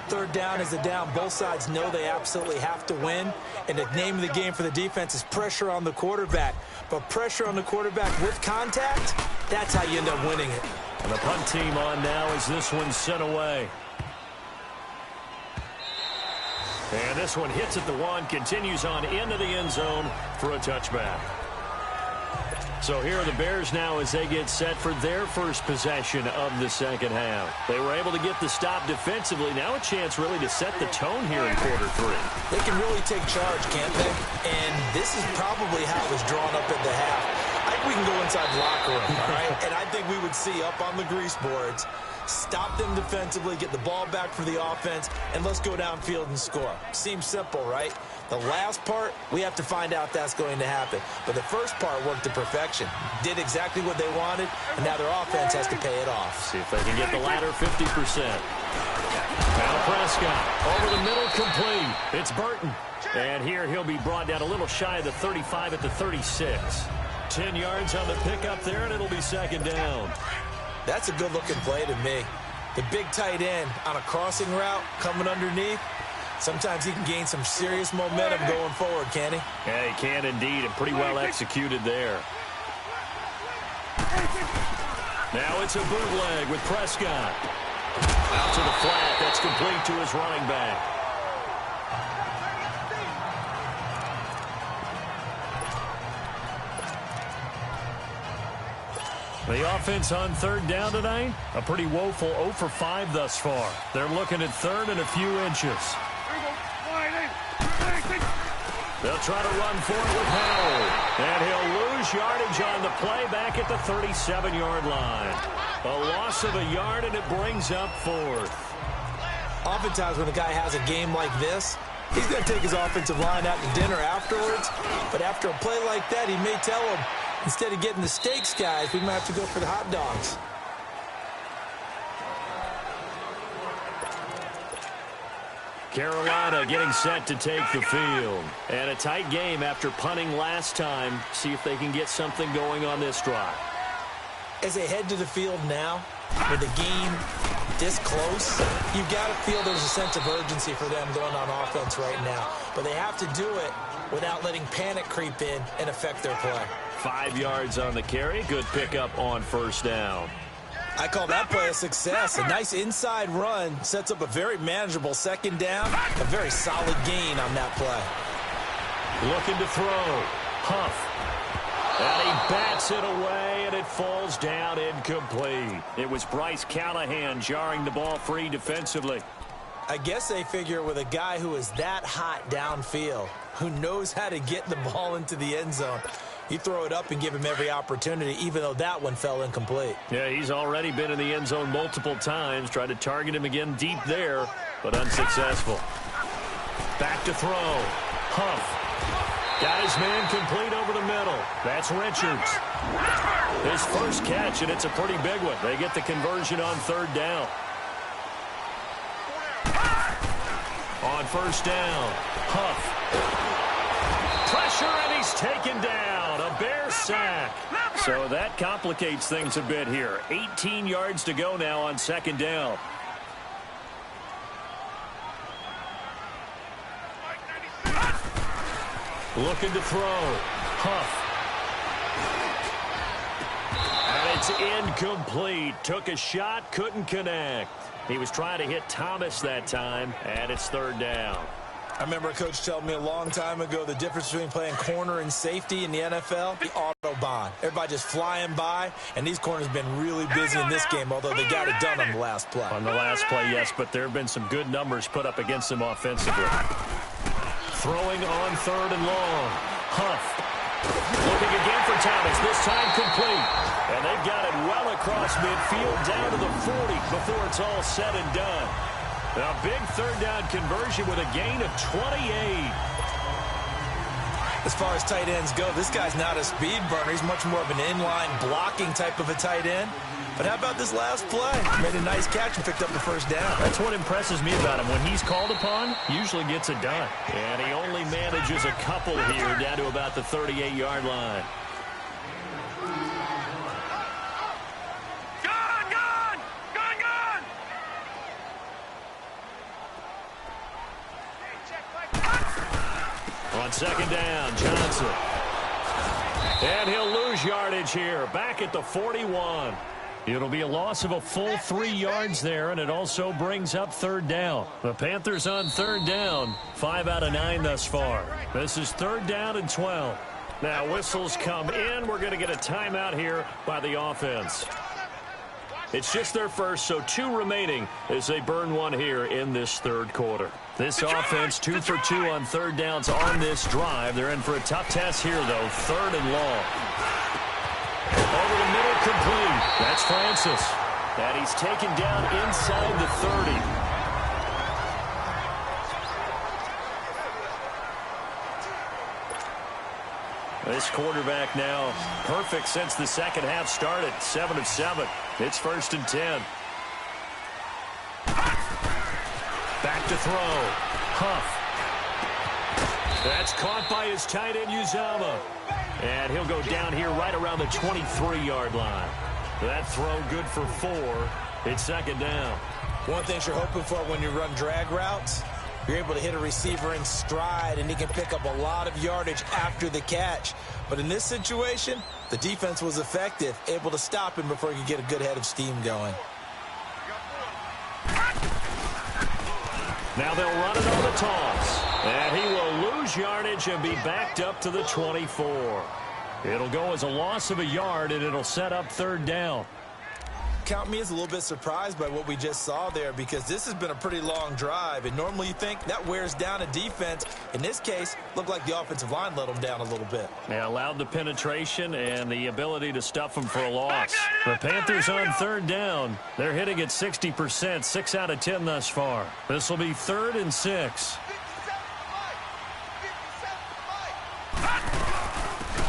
Third down is a down. Both sides know they absolutely have to win. And the name of the game for the defense is pressure on the quarterback. But pressure on the quarterback with contact, that's how you end up winning it. And the punt team on now as this one's sent away. And this one hits at the 1, continues on into the end zone for a touchback. So here are the Bears now as they get set for their first possession of the second half. They were able to get the stop defensively. Now a chance really to set the tone here in quarter 3. They can really take charge, can't they? And this is probably how it was drawn up at the half. I think we can go inside the locker room, all right? And I think we would see up on the grease boards, stop them defensively, get the ball back for the offense, and let's go downfield and score. Seems simple, right? The last part, we have to find out that's going to happen. But the first part worked to perfection. Did exactly what they wanted, and now their offense has to pay it off. See if they can get the latter 50%. Now Prescott, over the middle, complete. It's Burton. And here he'll be brought down a little shy of the 35 at the 36. 10 yards on the pickup there, and it'll be second down. That's a good-looking play to me. The big tight end on a crossing route coming underneath. Sometimes he can gain some serious momentum going forward, can he? Yeah, he can indeed, and pretty well executed there. Now it's a bootleg with Prescott. Out to the flat. That's complete to his running back. The offense on third down tonight, a pretty woeful 0 for 5 thus far. They're looking at third and a few inches. They'll try to run for it with Howell. And he'll lose yardage on the play back at the 37-yard line. A loss of a yard, and it brings up 4th. Oftentimes when a guy has a game like this, he's going to take his offensive line out to dinner afterwards. But after a play like that, he may tell him, instead of getting the steaks, guys, we might have to go for the hot dogs. Carolina getting set to take the field. And a tight game after punting last time. See if they can get something going on this drive. As they head to the field now, with the game this close, you've got to feel there's a sense of urgency for them going on offense right now. But they have to do it without letting panic creep in and affect their play. 5 yards on the carry. Good pickup on first down. I call that play a success. A nice inside run sets up a very manageable second down. A very solid gain on that play. Looking to throw. Huff. And he bats it away, and it falls down incomplete. It was Bryce Callahan jarring the ball free defensively. I guess they figure with a guy who is that hot downfield, who knows how to get the ball into the end zone, You throw it up and give him every opportunity, even though that one fell incomplete. Yeah, he's already been in the end zone multiple times. Tried to target him again deep there, but unsuccessful. Back to throw. Huff. Got his man complete over the middle. That's Richards. His first catch, and it's a pretty big one. They get the conversion on third down. On first down, Huff. Pressure, and he's taken down. A Bear sack. So that complicates things a bit here. 18 yards to go now on second down. Looking to throw. Huff. And it's incomplete. Took a shot, couldn't connect. He was trying to hit Thomas that time, and it's third down. I remember a coach telling me a long time ago the difference between playing corner and safety in the NFL, the Autobahn. Everybody just flying by, and these corners have been really busy in this game, although they got it done on the last play. On the last play, yes, but there have been some good numbers put up against them offensively. Throwing on third and long. Huff. Looking again for Thomas, this time complete. And they've got it well across midfield down to the 40 before it's all said and done. A big third down conversion with a gain of 28. As far as tight ends go, this guy's not a speed burner. He's much more of an inline blocking type of a tight end. But how about this last play? Made a nice catch and picked up the first down. That's what impresses me about him. When he's called upon, usually gets it done. And he only manages a couple here down to about the 38-yard line. On second down, Johnson. And he'll lose yardage here, back at the 41. It'll be a loss of a full 3 yards there, and it also brings up third down. The Panthers on third down, 5 out of 9 thus far. This is third down and 12. Now whistles come in. We're going to get a timeout here by the offense. It's just their first, so 2 remaining as they burn one here in this third quarter. This offense 2 for 2 on third downs on this drive. They're in for a tough test here, though. Third and long. Over the middle, complete. That's Francis. And he's taken down inside the 30. This quarterback now perfect since the second half started. 7 of 7. It's first and 10. Back to throw. Huff. That's caught by his tight end, Uzama. And he'll go down here right around the 23-yard line. That throw good for 4. It's second down. One thing you're hoping for when you run drag routes, you're able to hit a receiver in stride, and he can pick up a lot of yardage after the catch. But in this situation, the defense was effective, able to stop him before he could get a good head of steam going. Now they'll run it on the toss. And he will lose yardage and be backed up to the 24. It'll go as a loss of a yard, and it'll set up third down. Count me as a little bit surprised by what we just saw there, because this has been a pretty long drive, and normally you think that wears down a defense. In this case, looked like the offensive line let them down a little bit. Yeah, allowed the penetration and the ability to stuff them for a loss. The Panthers on third down. They're hitting at 60%, 6 out of 10 thus far. This will be 3rd and 6.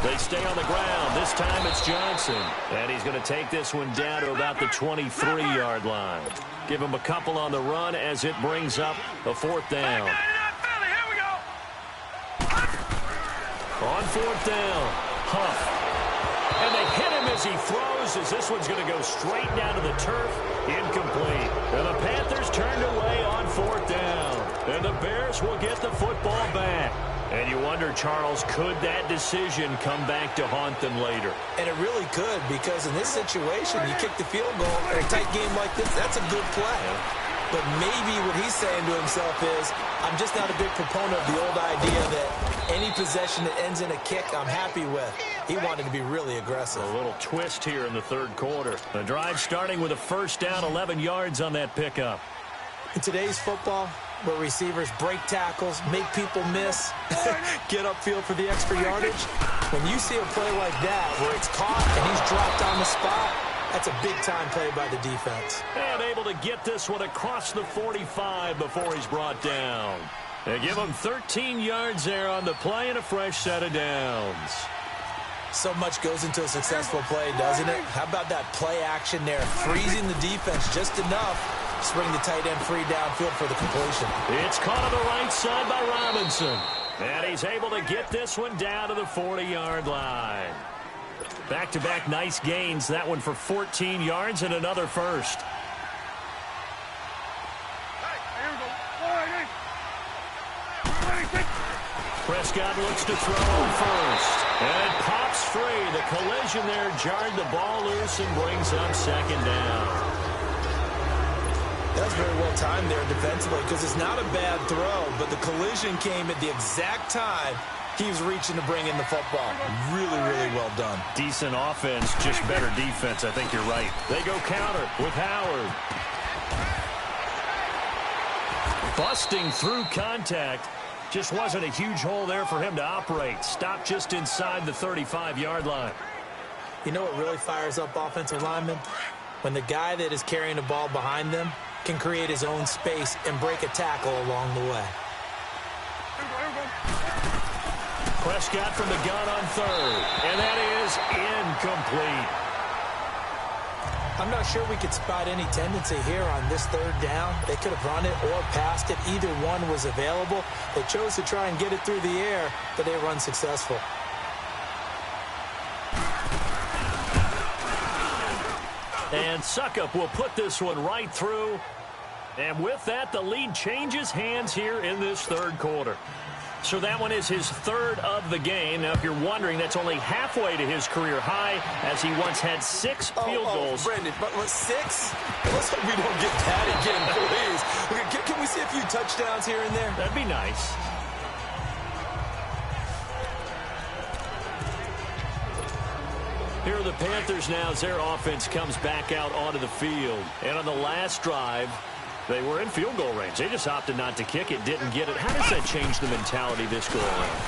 They stay on the ground. This time it's Johnson. And he's going to take this one down to about the 23-yard line. Give him a couple on the run as it brings up a 4th down. On 4th down, Huff. And they hit him as he throws, as this one's going to go straight down to the turf. Incomplete. And the Panthers turned away on 4th down. And the Bears will get the football back. And you wonder, Charles, could that decision come back to haunt them later? And it really could, because in this situation, you kick the field goal in a tight game like this, that's a good play. But maybe what he's saying to himself is, I'm just not a big proponent of the old idea that any possession that ends in a kick I'm happy with. He wanted to be really aggressive. A little twist here in the third quarter. The drive starting with a first down, 11 yards on that pickup. In today's football, where receivers break tackles, make people miss, get upfield for the extra yardage. When you see a play like that where it's caught and he's dropped on the spot, that's a big-time play by the defense. And able to get this one across the 45 before he's brought down. They give him 13 yards there on the play and a fresh set of downs. So much goes into a successful play, doesn't it? How about that play action there, freezing the defense just enough to bring the tight end free downfield for the completion. It's caught on the right side by Robinson. And he's able to get this one down to the 40-yard line. Back-to-back nice gains. That one for 14 yards and another first. Prescott looks to throw him first. And it pops free. The collision there jarred the ball loose and brings up second down. That was very well timed there defensively because it's not a bad throw, but the collision came at the exact time he was reaching to bring in the football. Really, really well done. Decent offense, just better defense. I think you're right. They go counter with Howard. Busting through contact. Just wasn't a huge hole there for him to operate. Stopped just inside the 35-yard line. You know what really fires up offensive linemen? When the guy that is carrying the ball behind them can create his own space and break a tackle along the way. Prescott from the gun on third. And that is incomplete. I'm not sure we could spot any tendency here on this third down. They could have run it or passed it. Either one was available. They chose to try and get it through the air, but they were unsuccessful. And Suckup will put this one right through. And with that, the lead changes hands here in this third quarter. So that one is his third of the game. Now, if you're wondering, that's only halfway to his career high, as he once had 6 field goals. Brandon, but 6? Let's hope we don't get that again, please. Okay, can we see a few touchdowns here and there? That'd be nice. Here are the Panthers now as their offense comes back out onto the field. And on the last drive, they were in field goal range. They just opted not to kick it, didn't get it. How does that change the mentality this go around?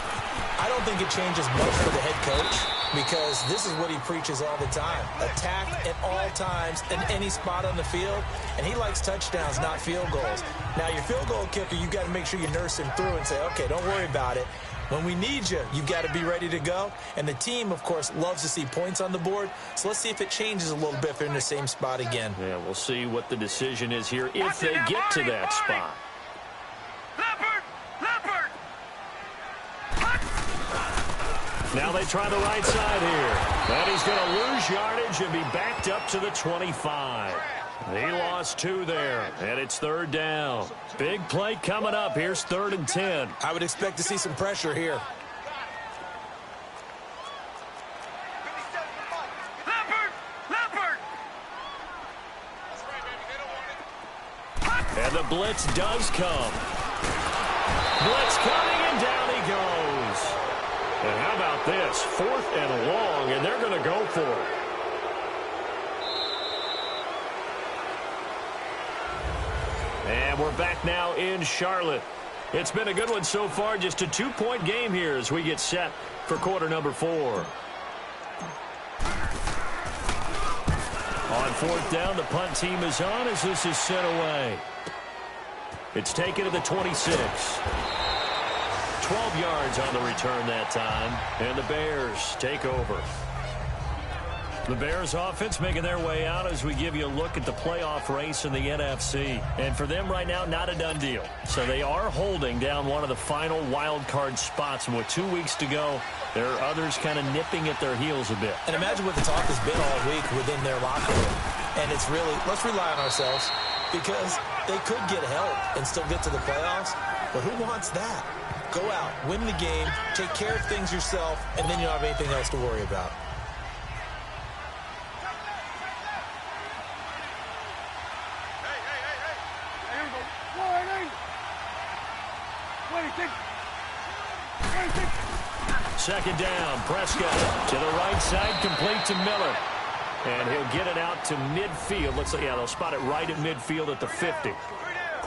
I don't think it changes much for the head coach because this is what he preaches all the time. Attack at all times in any spot on the field, and he likes touchdowns, not field goals. Now, your field goal kicker, you've got to make sure you nurse him through and say, okay, don't worry about it. When we need you, you've got to be ready to go. And the team, of course, loves to see points on the board. So let's see if it changes a little bit if they're in the same spot again. Yeah, we'll see what the decision is here if they get to that spot. Now they try the right side here. And he's going to lose yardage and be backed up to the 25. He lost 2 there, and it's third down. Big play coming up. Here's 3rd and 10. I would expect to see some pressure here. And the blitz does come. Blitz coming, and down he goes. And how about this? 4th and long, and they're going to go for it. And we're back now in Charlotte. It's been a good one so far. Just a 2-point game here as we get set for quarter number 4. On 4th down, the punt team is on as this is sent away. It's taken to the 26. 12 yards on the return that time. And the Bears take over. The Bears offense making their way out as we give you a look at the playoff race in the NFC. And for them right now, not a done deal. So they are holding down one of the final wild card spots. And with 2 weeks to go, there are others kind of nipping at their heels a bit. And imagine what the talk has been all week within their locker room. And it's really, let's rely on ourselves because they could get help and still get to the playoffs. But who wants that? Go out, win the game, take care of things yourself, and then you don't have anything else to worry about. Second down, Prescott to the right side, complete to Miller. And he'll get it out to midfield. Looks like, yeah, they'll spot it right at midfield at the 50.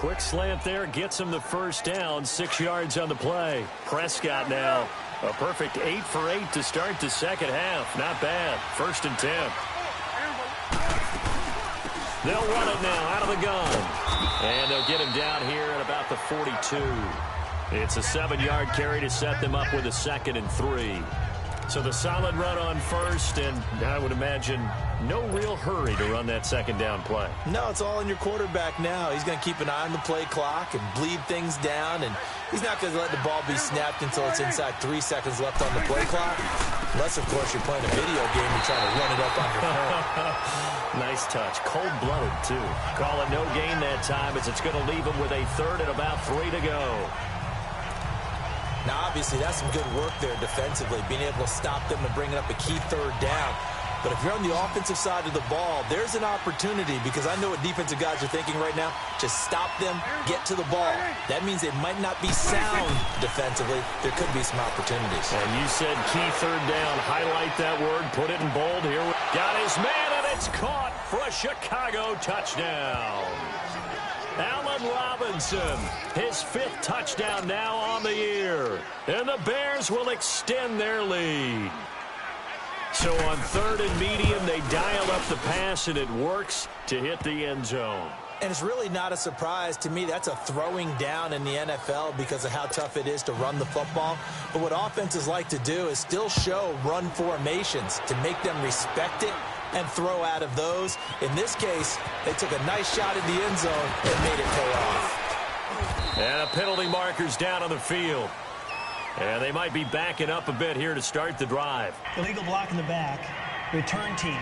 quick slant there gets him the first down, 6 yards on the play. Prescott now, a perfect 8 for 8 to start the second half. Not bad. 1st and 10. They'll run it now out of the gun. And they'll get him down here at about the 42. It's a 7-yard carry to set them up with a 2nd and 3. So the solid run on first, and I would imagine no real hurry to run that 2nd down play. No, it's all in your quarterback now. He's going to keep an eye on the play clock and bleed things down, and he's not going to let the ball be snapped until it's inside 3 seconds left on the play clock. Unless, of course, you're playing a video game and trying to run it up on your phone. Nice touch. Cold-blooded, too. Call it no gain that time as it's going to leave him with a 3rd and about 3 to go. Now, obviously, that's some good work there defensively, being able to stop them and bringing up a key 3rd down. But if you're on the offensive side of the ball, there's an opportunity, because I know what defensive guys are thinking right now. Just stop them, get to the ball. That means it might not be sound defensively. There could be some opportunities. And you said key 3rd down. Highlight that word. Put it in bold here. Got his man, and it's caught for a Chicago touchdown. Allen Robinson, his 5th touchdown now on the year. And the Bears will extend their lead. So on 3rd and medium, they dial up the pass, and it works to hit the end zone. And it's really not a surprise to me. That's a throwing down in the NFL because of how tough it is to run the football. But what offenses like to do is still show run formations to make them respect it and throw out of those. In this case, they took a nice shot in the end zone and made it pay off. And a penalty marker's down on the field. And they might be backing up a bit here to start the drive. Illegal block in the back. Return team.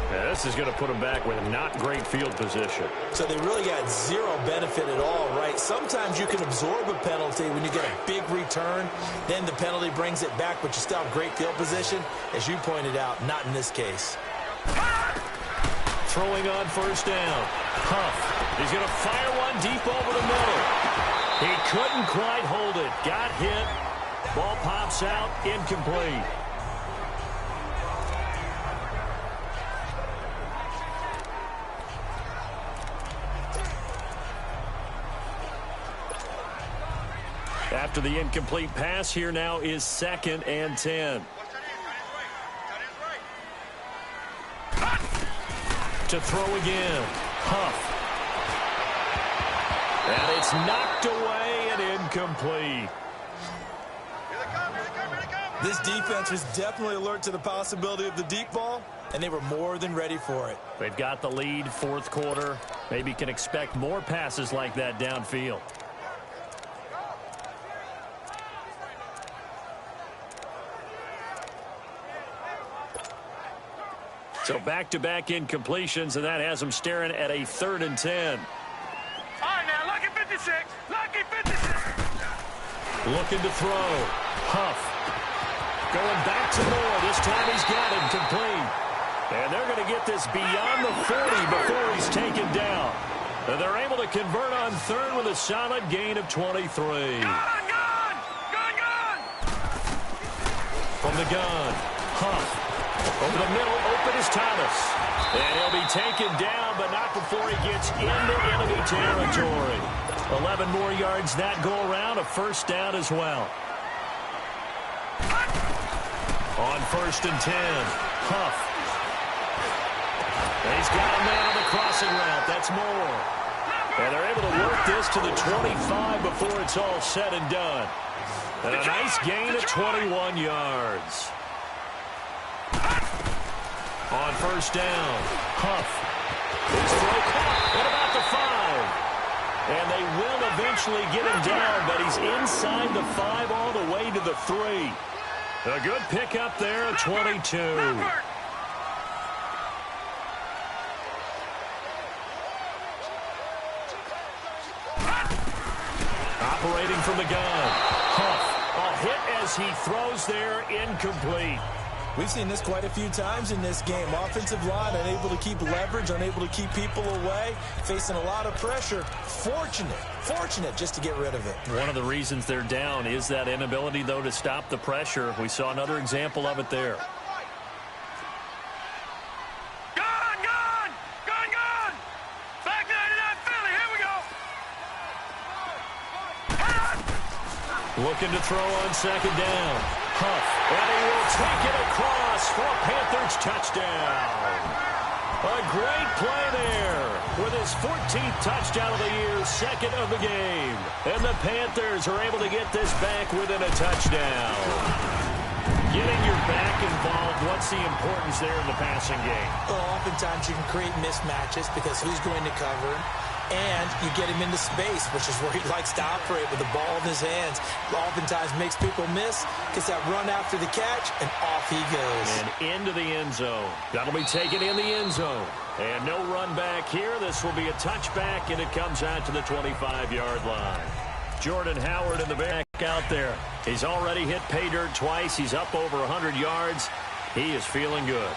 Yeah, this is going to put them back with not great field position. So they really got zero benefit at all, right? Sometimes you can absorb a penalty when you get a big return. Then the penalty brings it back, but you still have great field position. As you pointed out, not in this case. Throwing on 1st down. Huff. He's going to fire one deep over the middle. He couldn't quite hold it. Got hit. Ball pops out. Incomplete. After the incomplete pass, here now is 2nd and 10. To throw again. Huff. And it's knocked away and incomplete. This defense was definitely alert to the possibility of the deep ball, and they were more than ready for it. They've got the lead, 4th quarter. Maybe can expect more passes like that downfield. So back-to-back incompletions, and that has them staring at a 3rd and 10. All right, now, lucky 56. Lucky 56. Looking to throw. Huff. Going back to Moore. This time he's got him complete. And they're going to get this beyond the 40 before he's taken down. And they're able to convert on 3rd with a solid gain of 23. Gun! From the gun. Huff. Over the middle, open is Thomas. And he'll be taken down, but not before he gets into enemy territory. 11 more yards that go around, a 1st down as well. On 1st and 10, Huff. And he's got a man on the crossing route. That's Moore. And they're able to work this to the 25 before it's all said and done. And a nice gain of 21 yards. On 1st down, Huff. His throw caught at about the 5. And they will eventually get him down, but he's inside the 5 all the way to the 3. A good pickup there at 22. Operating from the gun. Huff. A hit as he throws there, incomplete. We've seen this quite a few times in this game. Offensive line unable to keep leverage, unable to keep people away, facing a lot of pressure. Fortunate just to get rid of it. One of the reasons they're down is that inability, though, to stop the pressure. We saw another example of it there. Gun! Looking to throw on second down. Huff, and he will take it across for a Panthers touchdown. A great play there with his 14th touchdown of the year, second of the game. And the Panthers are able to get this back within a touchdown. Getting your back involved, what's the importance there in the passing game? Well, oftentimes you can create mismatches because who's going to cover him? And you get him into space, which is where he likes to operate with the ball in his hands. Oftentimes makes people miss, gets that run after the catch, and off he goes. And into the end zone. That'll be taken in the end zone. And no run back here. This will be a touchback, and it comes out to the 25-yard line. Jordan Howard in the back out there. He's already hit pay dirt twice. He's up over 100 yards. He is feeling good.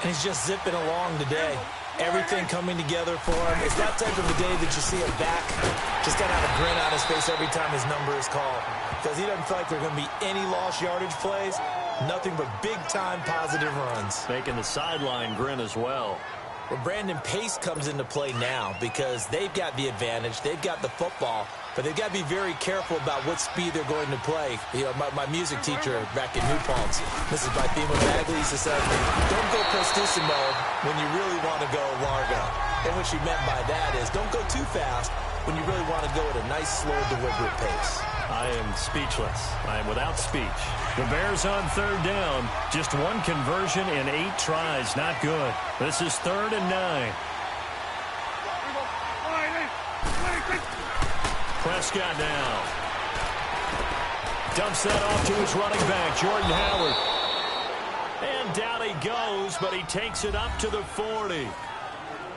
And he's just zipping along today. Everything coming together for him. It's that type of a day that you see him back. Just got to have a grin on his face every time his number is called. Because he doesn't feel like there are going to be any lost yardage plays. Nothing but big-time positive runs. Making the sideline grin as well. Well, Brandon Pace comes into play now because they've got the advantage. They've got the football. But they've got to be very careful about what speed they're going to play. You know, my music teacher back in New Paltz, Mrs. Bythema Bagley, used to say, don't go prestissimo when you really want to go largo. And what she meant by that is don't go too fast when you really want to go at a nice, slow, deliberate pace. I am speechless. I am without speech. The Bears on third down. Just one conversion in 8 tries. Not good. This is 3rd and 9. Prescott now. Dumps that off to his running back, Jordan Howard. And down he goes, but he takes it up to the 40.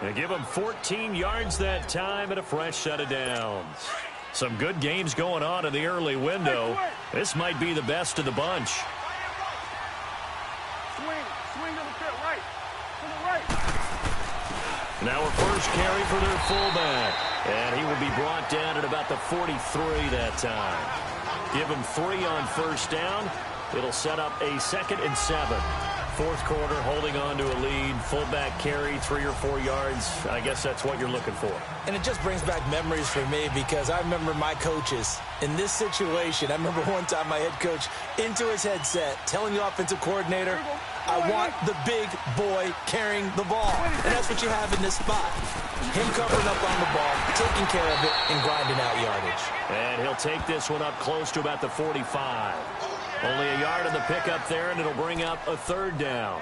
They give him 14 yards that time and a fresh set of downs. Some good games going on in the early window. This might be the best of the bunch. Swing to the field, right. To the right. Now a first carry for their fullback. And he will be brought down at about the 43 that time. Give him 3 on first down. It'll set up a 2nd and 7. Fourth quarter, holding on to a lead. Fullback carry, 3 or 4 yards. I guess that's what you're looking for. And it just brings back memories for me because I remember my coaches in this situation. I remember one time my head coach into his headset telling the offensive coordinator, I want the big boy carrying the ball. And that's what you have in this spot. Him covering up on the ball, taking care of it, and grinding out yardage. And he'll take this one up close to about the 45. Only a yard on the pickup there, and it'll bring up a 3rd down.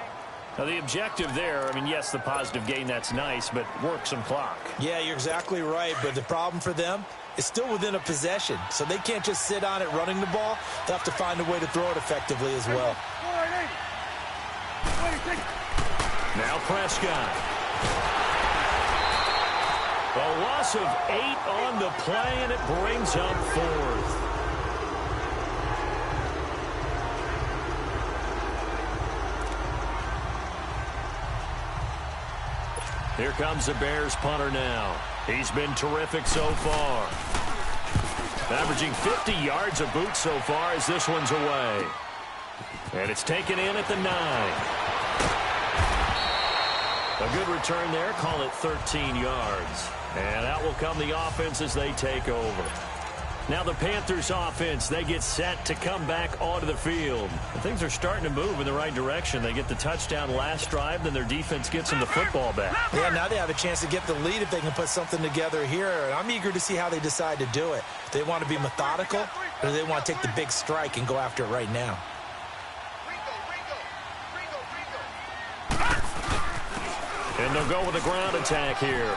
Now, the objective there, I mean, yes, the positive gain, that's nice, but work some clock. Yeah, you're exactly right, but the problem for them is still within a possession, so they can't just sit on it running the ball. They'll have to find a way to throw it effectively as well. Now Prescott. A loss of 8 on the play, and it brings up 4th. Here comes the Bears punter now. He's been terrific so far. Averaging 50 yards a boot so far as this one's away. And it's taken in at the 9. A good return there. Call it 13 yards. And out will come the offense as they take over. Now the Panthers offense, they get set to come back onto the field. And things are starting to move in the right direction. They get the touchdown last drive, then their defense gets them the football back. Yeah, now they have a chance to get the lead if they can put something together here. And I'm eager to see how they decide to do it. Do they want to be methodical, or do they want to take the big strike and go after it right now? And they'll go with a ground attack here.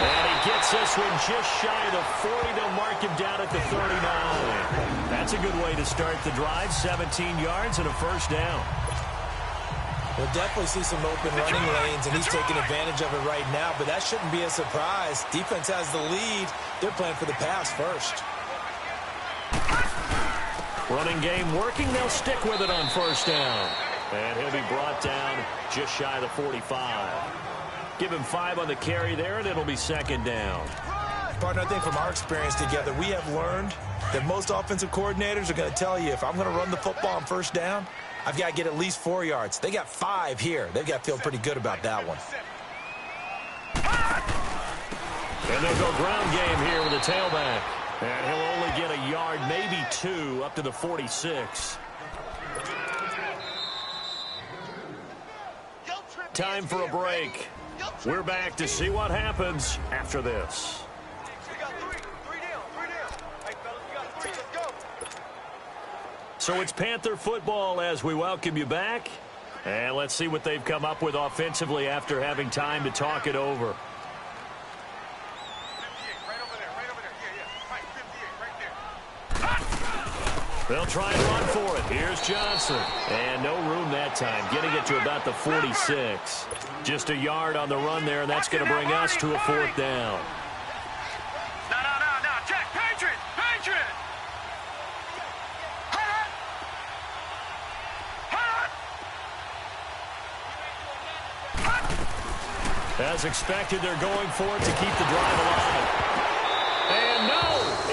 And he gets this one just shy of the 40. They'll mark him down at the 39. That's a good way to start the drive. 17 yards and a first down. We'll definitely see some open running lanes, and he's taking advantage of it right now, but that shouldn't be a surprise. Defense has the lead. They're playing for the pass first. Running game working. They'll stick with it on first down. And he'll be brought down just shy of the 45. Give him 5 on the carry there, and it'll be 2nd down. Partner, I think from our experience together, we have learned that most offensive coordinators are going to tell you, if I'm going to run the football on first down, I've got to get at least 4 yards. They got 5 here. They've got to feel pretty good about that one. And they'll go ground game here with the tailback. And he'll only get a yard maybe 2 up to the 46. Time for a break. We're back to see what happens after this. We got three down. Hey, fellas, we got 3. Let's go. So it's Panther football as we welcome you back. And let's see what they've come up with offensively after having time to talk it over. 58, right over there. Yeah. Right, 58, right there. They'll try and run for it. Here's Johnson. And no room that time, getting it to about the 46. Just a yard on the run there, and that's going to bring us to a 4th down. No. Check. Patriot. As expected, they're going for it to keep the drive alive. And no,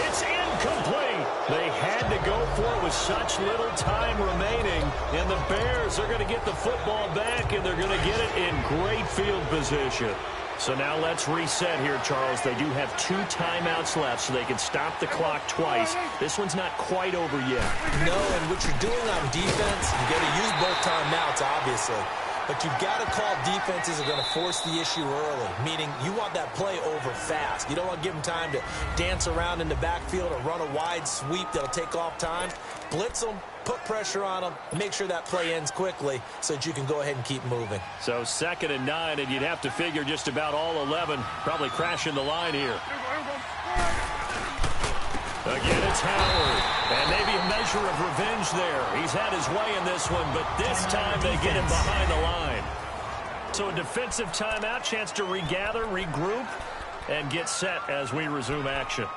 it's incomplete. They had to go for it with such little time remaining. And the Bears are going to get the football back, and they're going to get it in great field position. So now let's reset here, Charles. They do have 2 timeouts left, so they can stop the clock twice. This one's not quite over yet. No, and what you're doing on defense, you got to use both timeouts, obviously. But you've got to call defenses are going to force the issue early, meaning you want that play over fast. You don't want to give them time to dance around in the backfield or run a wide sweep that'll take off time. Blitz them, put pressure on them, make sure that play ends quickly so that you can go ahead and keep moving. So 2nd and 9, and you'd have to figure just about all 11 probably crashing the line here. Again, it's Howard. And maybe a measure of revenge there. He's had his way in this one, but this time they get him behind the line. So a defensive timeout, chance to regather, regroup, and get set as we resume action.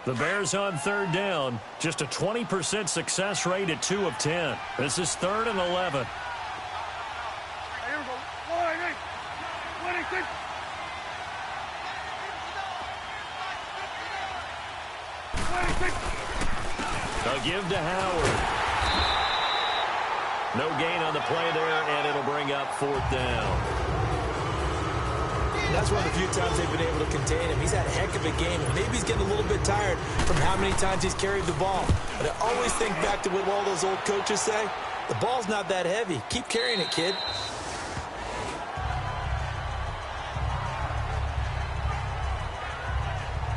The Bears on 3rd down. Just a 20% success rate at 2 of 10. This is 3rd and 11. Here we go. 26. They'll give to Howard. No gain on the play there, and it'll bring up 4th down. That's one of the few times they've been able to contain him. He's had a heck of a game, and maybe he's getting a little bit tired from how many times he's carried the ball. But I always think back to what all those old coaches say. The ball's not that heavy. Keep carrying it, kid.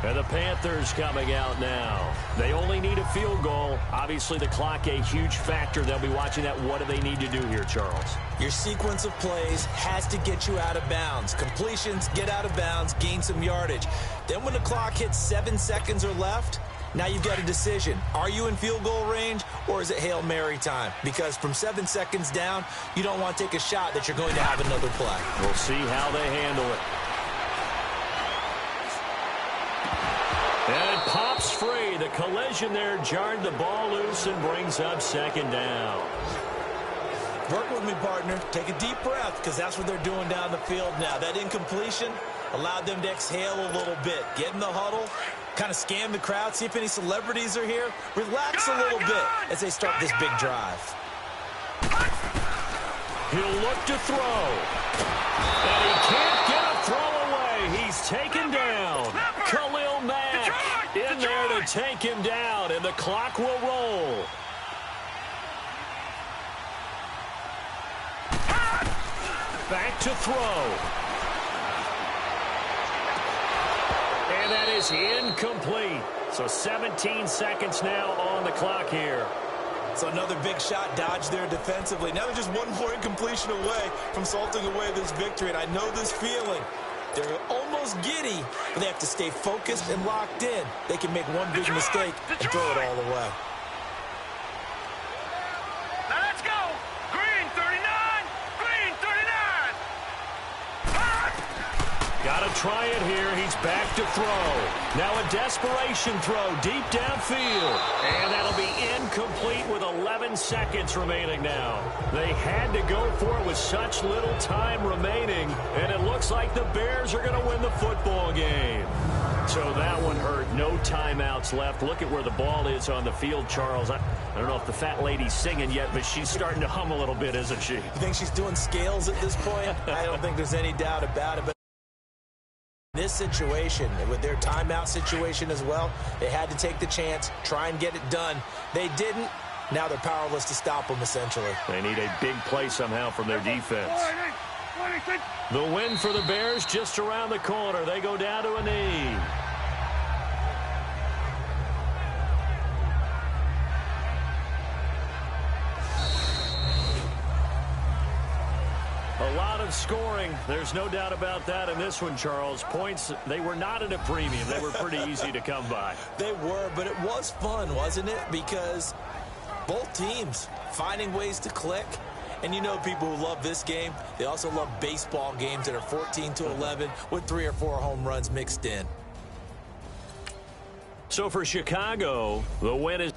And the Panthers coming out now. They only need a field goal. Obviously, the clock a huge factor. They'll be watching that. What do they need to do here, Charles? Your sequence of plays has to get you out of bounds. Completions, get out of bounds, gain some yardage. Then when the clock hits 7 seconds or left, now you've got a decision. Are you in field goal range, or is it Hail Mary time? Because from 7 seconds down, you don't want to take a shot that you're going to have another play. We'll see how they handle it. And it pops free. The collision there jarred the ball loose and brings up 2nd down. Work with me, partner. Take a deep breath, because that's what they're doing down the field now. That incompletion allowed them to exhale a little bit. Get in the huddle, kind of scan the crowd, see if any celebrities are here. Relax a little bit as they start this big drive. He'll look to throw. And he can't get a throw away. He's taken down. Khalil Mack in there to take him down, and the clock will roll. Back to throw. And that is incomplete. So 17 seconds now on the clock here. So another big shot dodged there defensively. Now they're just one more incompletion away from salting away this victory. And I know this feeling. They're almost giddy, but they have to stay focused and locked in. They can make one big mistake and throw it all away. Now let's go. Green 39. Green 39. Got to try it here. He's back to throw. Now a desperation throw deep downfield. And that'll be incomplete with 11 seconds remaining now. They had to go for it with such little time remaining. And it looks like the Bears are going to win the football game. So that one hurt. No timeouts left. Look at where the ball is on the field, Charles. I don't know if the fat lady's singing yet, but she's starting to hum a little bit, isn't she? You think she's doing scales at this point? I don't think there's any doubt about it. But this situation, with their timeout situation as well, they had to take the chance, try and get it done. They didn't. Now they're powerless to stop them, essentially. They need a big play somehow from their defense. The win for the Bears just around the corner. They go down to a knee. A lot of scoring. There's no doubt about that in this one, Charles. Points, they were not at a premium. They were pretty easy to come by. They were, but it was fun, wasn't it? Because both teams finding ways to click. And you know people who love this game, they also love baseball games that are 14-11 with 3 or 4 home runs mixed in. So for Chicago, the win is...